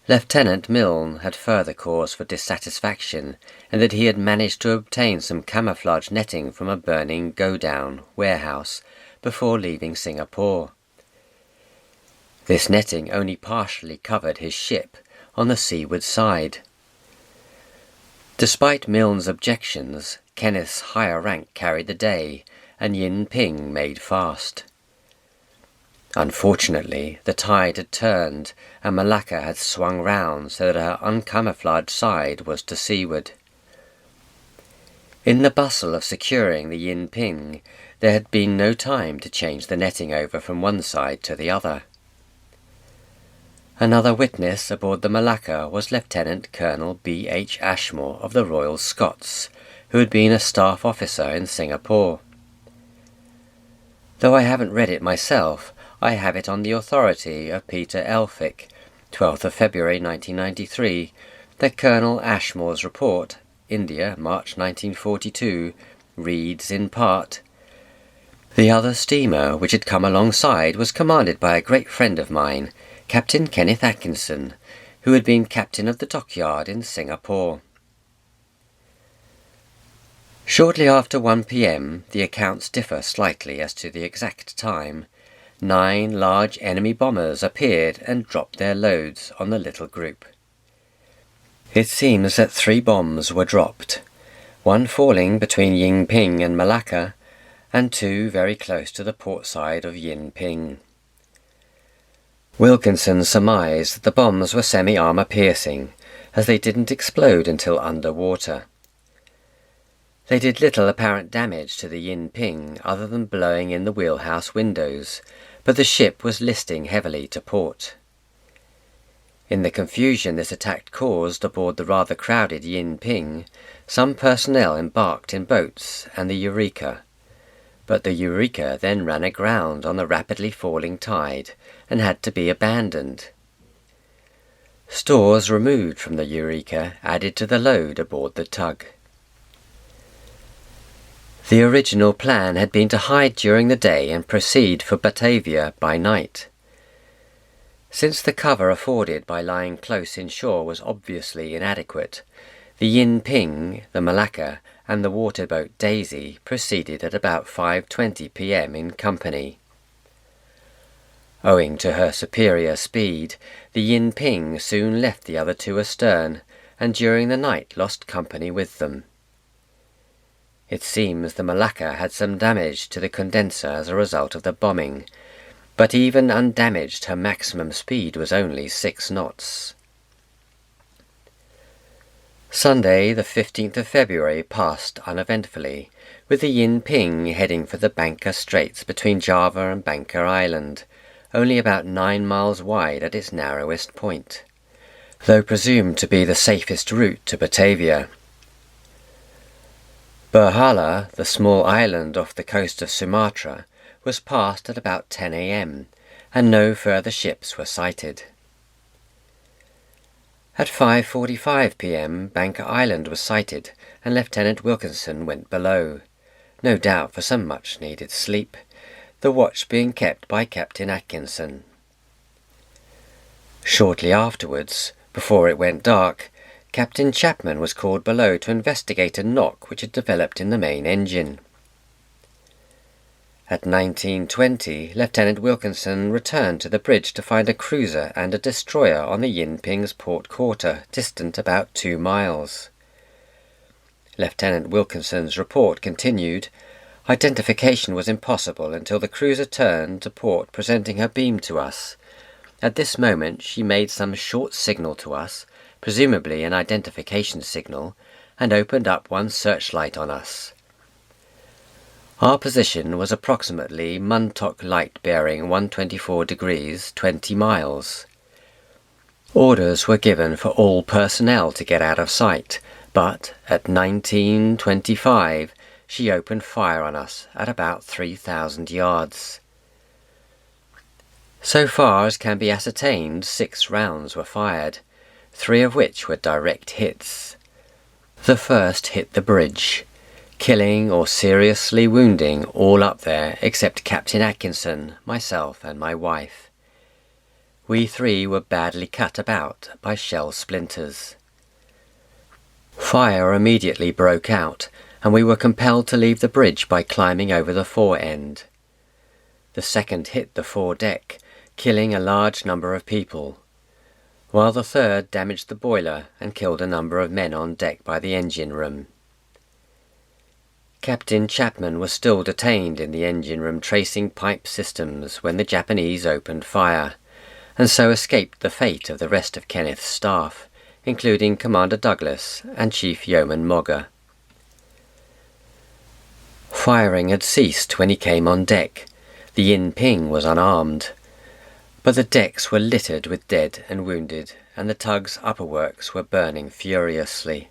Lieutenant Milne had further cause for dissatisfaction in that he had managed to obtain some camouflage netting from a burning go-down warehouse before leaving Singapore. This netting only partially covered his ship on the seaward side. Despite Milne's objections, Kenneth's higher rank carried the day, and Yin Ping made fast. Unfortunately, the tide had turned, and Malacca had swung round so that her uncamouflaged side was to seaward. In the bustle of securing the Yin Ping, there had been no time to change the netting over from one side to the other. Another witness aboard the Malacca was Lieutenant Colonel B. H. Ashmore of the Royal Scots, who had been a staff officer in Singapore. Though I haven't read it myself, I have it on the authority of Peter Elphick, 12th of February 1993, that Colonel Ashmore's report, India, March 1942, reads in part, "The other steamer which had come alongside was commanded by a great friend of mine, Captain Kenneth Atkinson, who had been captain of the dockyard in Singapore." Shortly after 1 p.m, the accounts differ slightly as to the exact time. 9 large enemy bombers appeared and dropped their loads on the little group. It seems that 3 bombs were dropped, 1 falling between Yin Ping and Malacca, and 2 very close to the port side of Yin Ping. Wilkinson surmised that the bombs were semi-armour piercing, as they didn't explode until underwater. They did little apparent damage to the Yin Ping other than blowing in the wheelhouse windows, but the ship was listing heavily to port. In the confusion this attack caused aboard the rather crowded Yin Ping, some personnel embarked in boats and the Eureka. But the Eureka then ran aground on the rapidly falling tide and had to be abandoned. Stores removed from the Eureka added to the load aboard the tug. The original plan had been to hide during the day and proceed for Batavia by night. Since the cover afforded by lying close inshore was obviously inadequate, the Yin Ping, the Malacca, and the waterboat Daisy proceeded at about 5:20 p.m. in company. Owing to her superior speed, the Yin Ping soon left the other 2 astern, and during the night lost company with them. It seems the Malacca had some damage to the condenser as a result of the bombing, but even undamaged her maximum speed was only 6 knots. Sunday, the 15th of February, passed uneventfully, with the Yin Ping heading for the Bangka Straits between Java and Bangka Island, only about 9 miles wide at its narrowest point, though presumed to be the safest route to Batavia. Berhala, the small island off the coast of Sumatra, was passed at about 10 a.m, and no further ships were sighted. At 5:45 p.m, Bangka Island was sighted, and Lieutenant Wilkinson went below, no doubt for some much-needed sleep, the watch being kept by Captain Atkinson. Shortly afterwards, before it went dark, Captain Chapman was called below to investigate a knock which had developed in the main engine. At 19:20, Lieutenant Wilkinson returned to the bridge to find a cruiser and a destroyer on the Yin Ping's port quarter, distant about 2 miles. Lieutenant Wilkinson's report continued, "Identification was impossible until the cruiser turned to port presenting her beam to us. At this moment she made some short signal to us, presumably an identification signal, and opened up one searchlight on us. Our position was approximately Muntok Light bearing 124 degrees, 20 miles. Orders were given for all personnel to get out of sight, but at 19:25 she opened fire on us at about 3,000 yards. So far as can be ascertained, 6 rounds were fired, 3 of which were direct hits. The first hit the bridge, killing or seriously wounding all up there except Captain Atkinson, myself and my wife. We 3 were badly cut about by shell splinters. Fire immediately broke out, and we were compelled to leave the bridge by climbing over the fore end. The second hit the foredeck, killing a large number of people, while the third damaged the boiler and killed a number of men on deck by the engine room. Captain Chapman was still detained in the engine room tracing pipe systems when the Japanese opened fire, and so escaped the fate of the rest of Kenneth's staff, including Commander Douglas and Chief Yeoman Mogger. Firing had ceased when he came on deck. The Yin Ping was unarmed, but the decks were littered with dead and wounded, and the tug's upper works were burning furiously.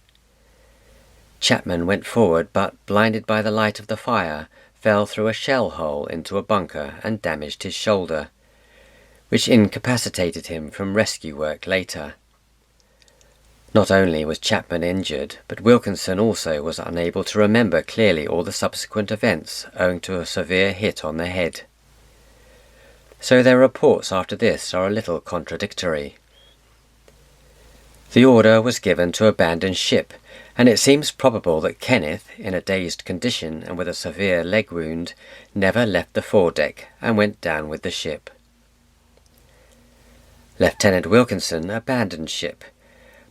Chapman went forward, but, blinded by the light of the fire, fell through a shell hole into a bunker and damaged his shoulder, which incapacitated him from rescue work later. Not only was Chapman injured, but Wilkinson also was unable to remember clearly all the subsequent events owing to a severe hit on the head. So their reports after this are a little contradictory. The order was given to abandon ship, and it seems probable that Kenneth, in a dazed condition and with a severe leg wound, never left the foredeck and went down with the ship. Lieutenant Wilkinson abandoned ship,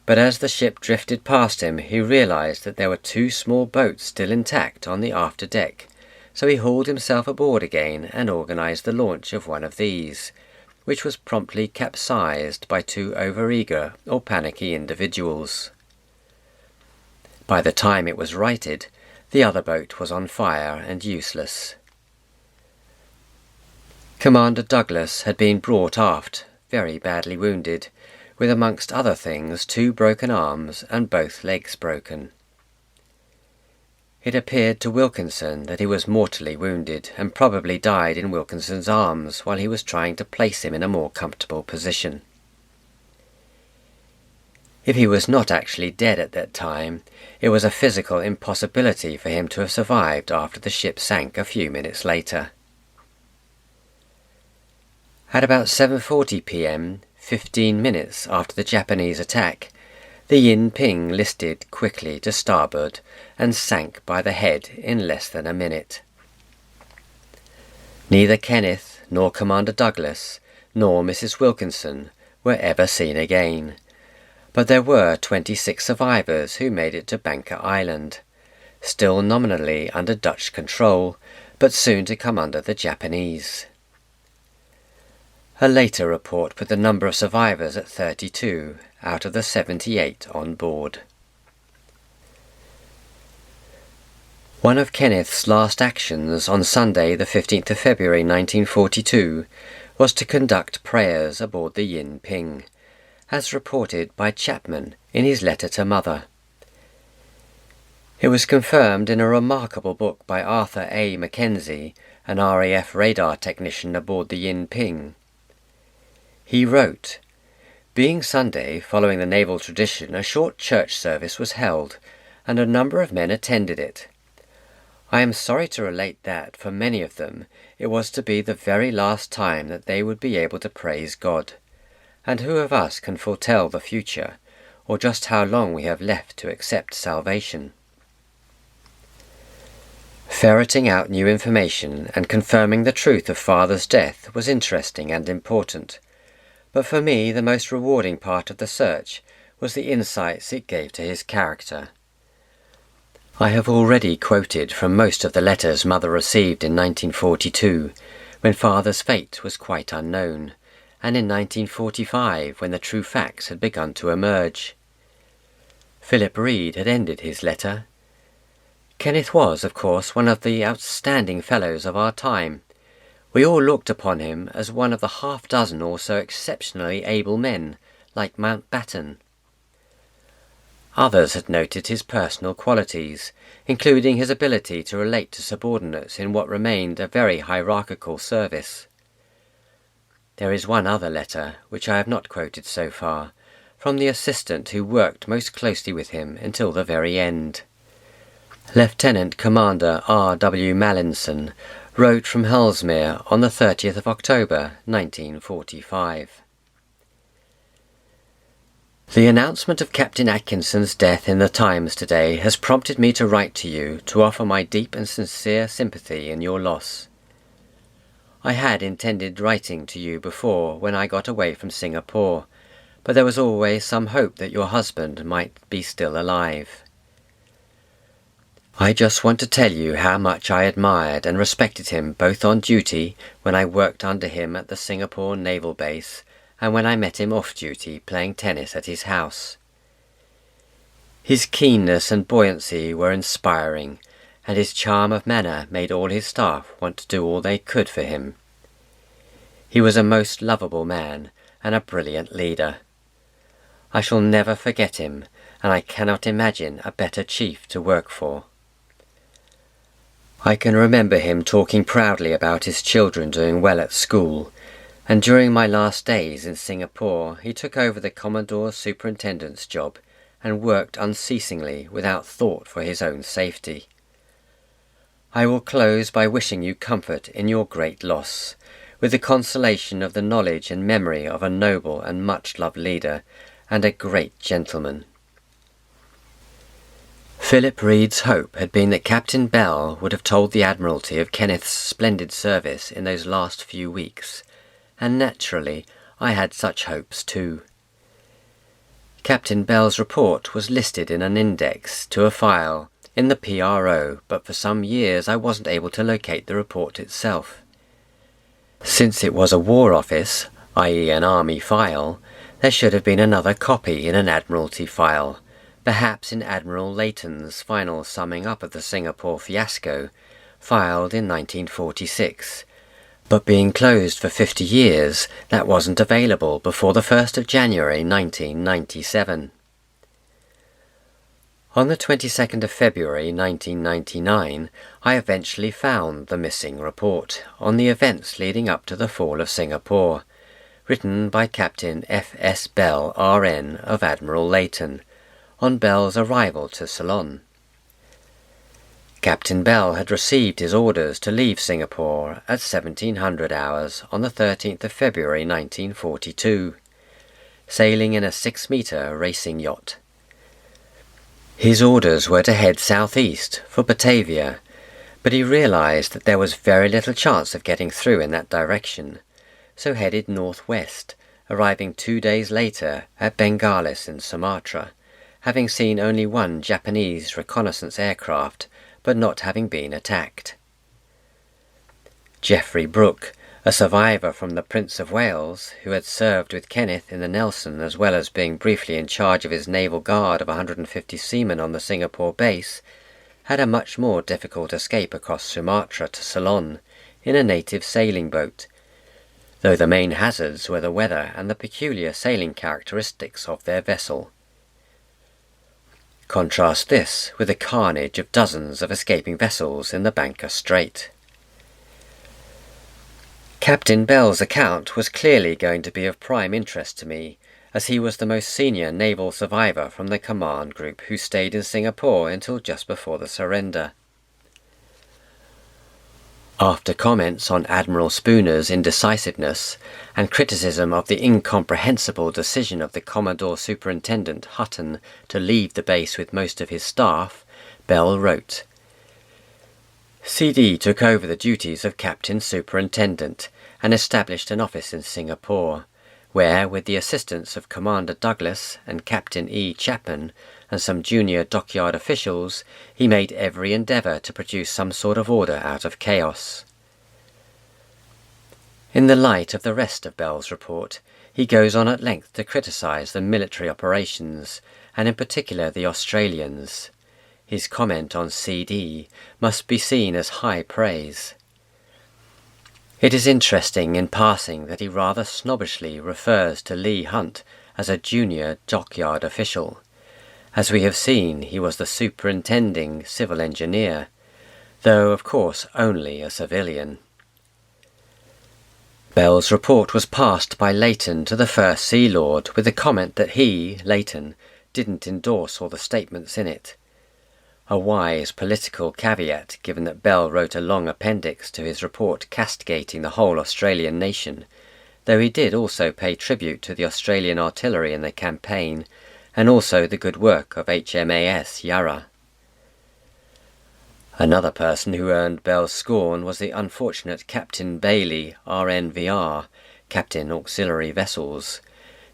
but as the ship drifted past him he realized that there were 2 small boats still intact on the after deck, so he hauled himself aboard again and organized the launch of one of these, which was promptly capsized by 2 overeager or panicky individuals. By the time it was righted, the other boat was on fire and useless. Commander Douglas had been brought aft, very badly wounded, with amongst other things 2 broken arms and both legs broken. It appeared to Wilkinson that he was mortally wounded and probably died in Wilkinson's arms while he was trying to place him in a more comfortable position. If he was not actually dead at that time, it was a physical impossibility for him to have survived after the ship sank a few minutes later. At about 7:40 p.m., 15 minutes after the Japanese attack, the Yin Ping listed quickly to starboard and sank by the head in less than a minute. Neither Kenneth nor Commander Douglas nor Mrs. Wilkinson were ever seen again, but there were 26 survivors who made it to Banker Island, still nominally under Dutch control, but soon to come under the Japanese. A later report put the number of survivors at 32 out of the 78 on board. One of Kenneth's last actions on Sunday the 15th of February 1942 was to conduct prayers aboard the Yin Ping, as reported by Chapman in his letter to Mother. It was confirmed in a remarkable book by Arthur A. Mackenzie, an RAF radar technician aboard the Yin Ping. He wrote, "Being Sunday, following the naval tradition, a short church service was held, and a number of men attended it. I am sorry to relate that, for many of them, it was to be the very last time that they would be able to praise God. And who of us can foretell the future, or just how long we have left to accept salvation?" Ferreting out new information and confirming the truth of Father's death was interesting and important, but for me the most rewarding part of the search was the insights it gave to his character. I have already quoted from most of the letters Mother received in 1942, when Father's fate was quite unknown, and in 1945 when the true facts had begun to emerge. Philip Reed had ended his letter. Kenneth was, of course, one of the outstanding fellows of our time. We all looked upon him as one of the half-dozen or so exceptionally able men, like Mountbatten. Others had noted his personal qualities, including his ability to relate to subordinates in what remained a very hierarchical service. There is one other letter, which I have not quoted so far, from the assistant who worked most closely with him until the very end. Lieutenant Commander R.W. Mallinson wrote from Hellesmere on the 30th of October 1945. The announcement of Captain Atkinson's death in the Times today has prompted me to write to you to offer my deep and sincere sympathy in your loss. I had intended writing to you before when I got away from Singapore, but there was always some hope that your husband might be still alive. I just want to tell you how much I admired and respected him both on duty when I worked under him at the Singapore Naval Base and when I met him off duty playing tennis at his house. His keenness and buoyancy were inspiring, and his charm of manner made all his staff want to do all they could for him. He was a most lovable man and a brilliant leader. I shall never forget him, and I cannot imagine a better chief to work for. I can remember him talking proudly about his children doing well at school, and during my last days in Singapore he took over the Commodore's superintendent's job and worked unceasingly without thought for his own safety. I will close by wishing you comfort in your great loss, with the consolation of the knowledge and memory of a noble and much-loved leader and a great gentleman. Philip Reed's hope had been that Captain Bell would have told the Admiralty of Kenneth's splendid service in those last few weeks, and naturally I had such hopes too. Captain Bell's report was listed in an index to a file in the PRO, but for some years I wasn't able to locate the report itself. Since it was a War Office, i.e. an Army file, there should have been another copy in an Admiralty file, perhaps in Admiral Leighton's final summing up of the Singapore fiasco, filed in 1946, but being closed for 50 years, that wasn't available before the 1st of January 1997. On the 22nd of February 1999, I eventually found the missing report on the events leading up to the fall of Singapore, written by Captain F.S. Bell, R.N. of Admiral Leighton, on Bell's arrival to Ceylon. Captain Bell had received his orders to leave Singapore at 1700 hours on the 13th of February 1942, sailing in a 6-metre racing yacht. His orders were to head southeast for Batavia, but he realized that there was very little chance of getting through in that direction, so headed northwest, arriving 2 days later at Bengalis in Sumatra, having seen only one Japanese reconnaissance aircraft, but not having been attacked. Geoffrey Brooke, a survivor from the Prince of Wales, who had served with Kenneth in the Nelson as well as being briefly in charge of his naval guard of 150 seamen on the Singapore base, had a much more difficult escape across Sumatra to Ceylon in a native sailing boat, though the main hazards were the weather and the peculiar sailing characteristics of their vessel. Contrast this with the carnage of dozens of escaping vessels in the Banca Strait. Captain Bell's account was clearly going to be of prime interest to me, as he was the most senior naval survivor from the command group who stayed in Singapore until just before the surrender. After comments on Admiral Spooner's indecisiveness and criticism of the incomprehensible decision of the Commodore Superintendent Hutton to leave the base with most of his staff, Bell wrote, CD took over the duties of Captain Superintendent and established an office in Singapore, where, with the assistance of Commander Douglas and Captain E. Chapman and some junior dockyard officials, he made every endeavour to produce some sort of order out of chaos. In the light of the rest of Bell's report, he goes on at length to criticise the military operations, and in particular the Australians. His comment on CD must be seen as high praise. It is interesting in passing that he rather snobbishly refers to Leigh Hunt as a junior dockyard official. As we have seen, he was the superintending civil engineer, though of course only a civilian. Bell's report was passed by Leighton to the First Sea Lord with the comment that he, Leighton, didn't endorse all the statements in it. a wise political caveat given that Bell wrote a long appendix to his report castigating the whole Australian nation, though he did also pay tribute to the Australian artillery in the campaign and also the good work of HMAS Yarra. Another person who earned Bell's scorn was the unfortunate Captain Bailey, RNVR, Captain Auxiliary Vessels,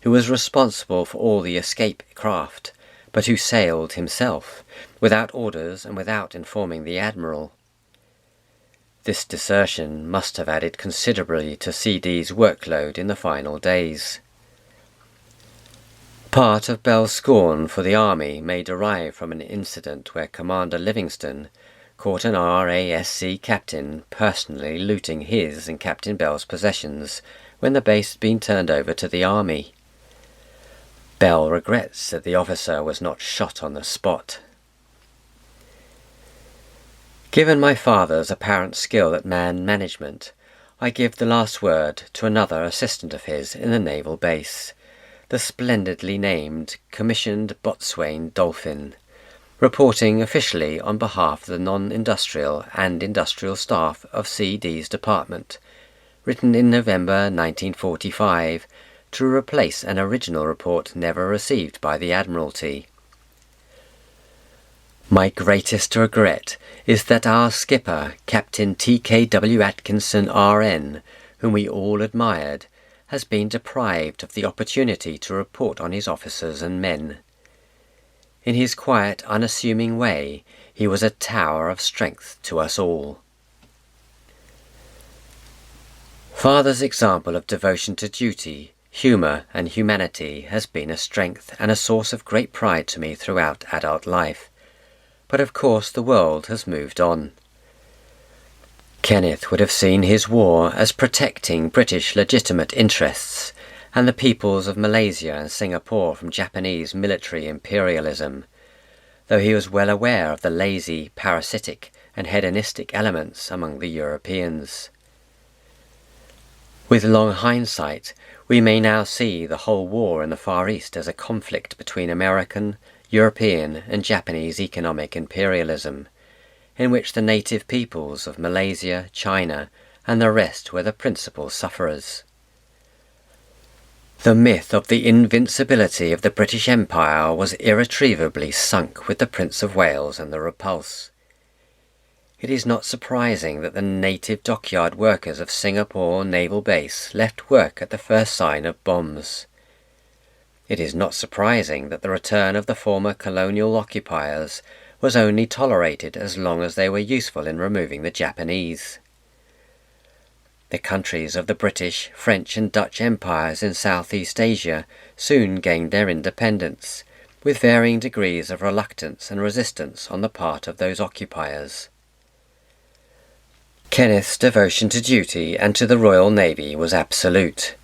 who was responsible for all the escape craft, but who sailed himself, without orders and without informing the Admiral. This desertion must have added considerably to CD's workload in the final days. Part of Bell's scorn for the Army may derive from an incident where Commander Livingston caught an RASC captain personally looting his and Captain Bell's possessions when the base had been turned over to the Army. Bell regrets that the officer was not shot on the spot. Given my father's apparent skill at man management, I give the last word to another assistant of his in the naval base, the splendidly named Commissioned Boatswain Dolphin, reporting officially on behalf of the non-industrial and industrial staff of CD's department, written in November 1945 to replace an original report never received by the Admiralty. My greatest regret is that our skipper, Captain T.K.W. Atkinson, R.N., whom we all admired, has been deprived of the opportunity to report on his officers and men. In his quiet, unassuming way, he was a tower of strength to us all. Father's example of devotion to duty, humour and humanity has been a strength and a source of great pride to me throughout adult life, but of course the world has moved on. Kenneth would have seen his war as protecting British legitimate interests and the peoples of Malaysia and Singapore from Japanese military imperialism, though he was well aware of the lazy, parasitic and hedonistic elements among the Europeans. With long hindsight, we may now see the whole war in the Far East as a conflict between American, European and Japanese economic imperialism, in which the native peoples of Malaysia, China and the rest were the principal sufferers. The myth of the invincibility of the British Empire was irretrievably sunk with the Prince of Wales and the repulse. It is not surprising that the native dockyard workers of Singapore Naval Base left work at the first sign of bombs. It is not surprising that the return of the former colonial occupiers was only tolerated as long as they were useful in removing the Japanese. The countries of the British, French and Dutch empires in Southeast Asia soon gained their independence, with varying degrees of reluctance and resistance on the part of those occupiers. Kenneth's devotion to duty and to the Royal Navy was absolute.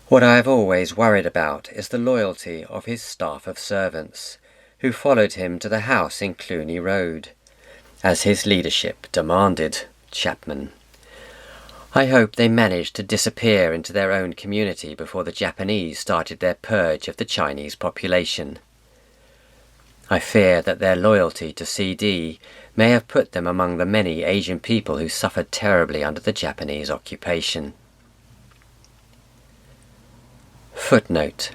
What I have always worried about is the loyalty of his staff of servants, who followed him to the house in Cluny Road, as his leadership demanded. Chapman. I hope they managed to disappear into their own community before the Japanese started their purge of the Chinese population. I fear that their loyalty to CD may have put them among the many Asian people who suffered terribly under the Japanese occupation. Footnote.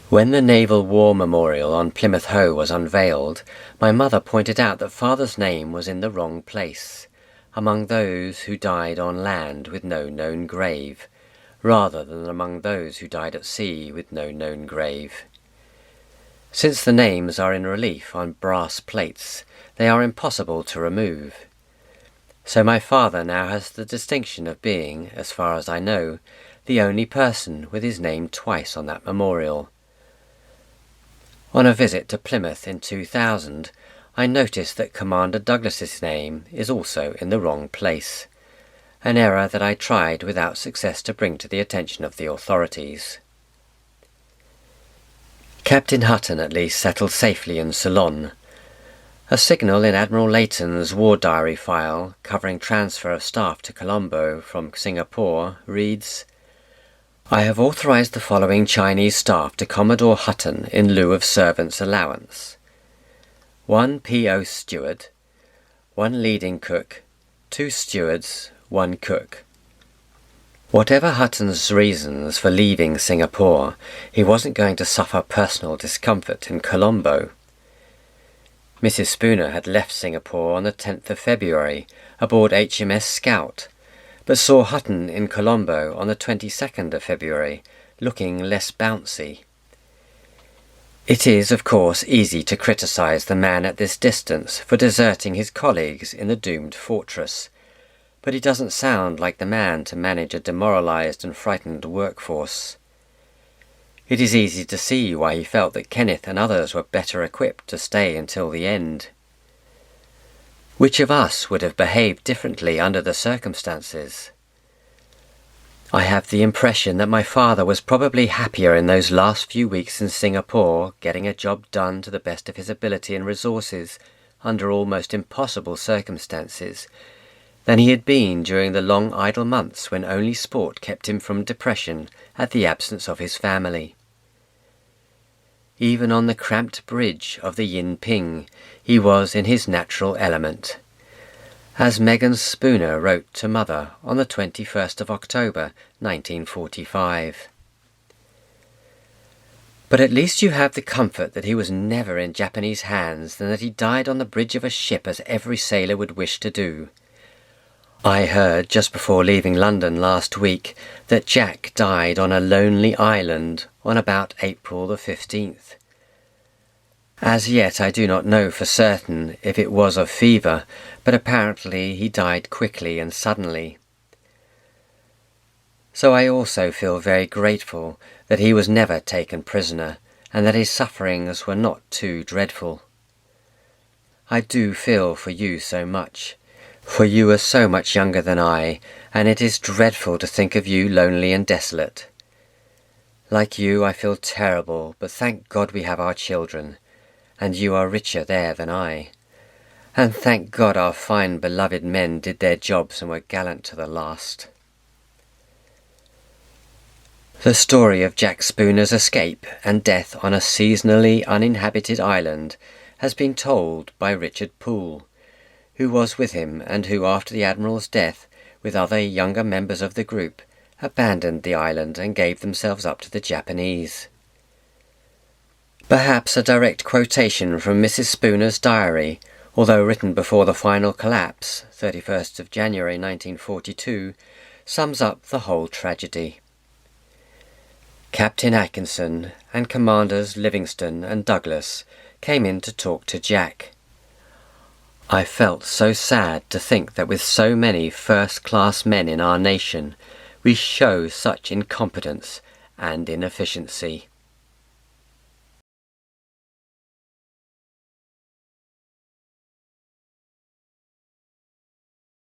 When the Naval War Memorial on Plymouth Hoe was unveiled, my mother pointed out that Father's name was in the wrong place, among those who died on land with no known grave, rather than among those who died at sea with no known grave. Since the names are in relief on brass plates, they are impossible to remove. So my father now has the distinction of being, as far as I know, the only person with his name twice on that memorial. On a visit to Plymouth in 2000, I noticed that Commander Douglas's name is also in the wrong place, an error that I tried without success to bring to the attention of the authorities. Captain Hutton at least settled safely in Ceylon. A signal in Admiral Leighton's war diary file covering transfer of staff to Colombo from Singapore reads, "I have authorized the following Chinese staff to Commodore Hutton in lieu of servants' allowance. 1 P.O. steward, 1 leading cook, 2 stewards, 1 cook. Whatever Hutton's reasons for leaving Singapore, he wasn't going to suffer personal discomfort in Colombo. Mrs. Spooner had left Singapore on the 10th of February aboard HMS Scout, but saw Hutton in Colombo on the 22nd of February, looking less bouncy. It is, of course, easy to criticise the man at this distance for deserting his colleagues in the doomed fortress, but he doesn't sound like the man to manage a demoralised and frightened workforce. It is easy to see why he felt that Kenneth and others were better equipped to stay until the end. Which of us would have behaved differently under the circumstances? I have the impression that my father was probably happier in those last few weeks in Singapore, getting a job done to the best of his ability and resources under almost impossible circumstances, than he had been during the long idle months when only sport kept him from depression at the absence of his family. Even on the cramped bridge of the Yin Ping, he was in his natural element. As Megan Spooner wrote to Mother on the 21st of October 1945. But at least you have the comfort that he was never in Japanese hands and that he died on the bridge of a ship as every sailor would wish to do. I heard just before leaving London last week that Jack died on a lonely island on about April the 15th. As yet I do not know for certain if it was of fever, but apparently he died quickly and suddenly. So I also feel very grateful that he was never taken prisoner and that his sufferings were not too dreadful. I do feel for you so much, for you are so much younger than I, and it is dreadful to think of you lonely and desolate. Like you, I feel terrible, but thank God we have our children, and you are richer there than I. And thank God our fine beloved men did their jobs and were gallant to the last. The story of Jack Spooner's escape and death on a seasonally uninhabited island has been told by Richard Poole, who was with him and who, after the Admiral's death, with other younger members of the group, abandoned the island and gave themselves up to the Japanese. Perhaps a direct quotation from Mrs. Spooner's diary, although written before the final collapse, 31st of January 1942, sums up the whole tragedy. Captain Atkinson and Commanders Livingston and Douglas came in to talk to Jack. I felt so sad to think that with so many first-class men in our nation, we show such incompetence and inefficiency.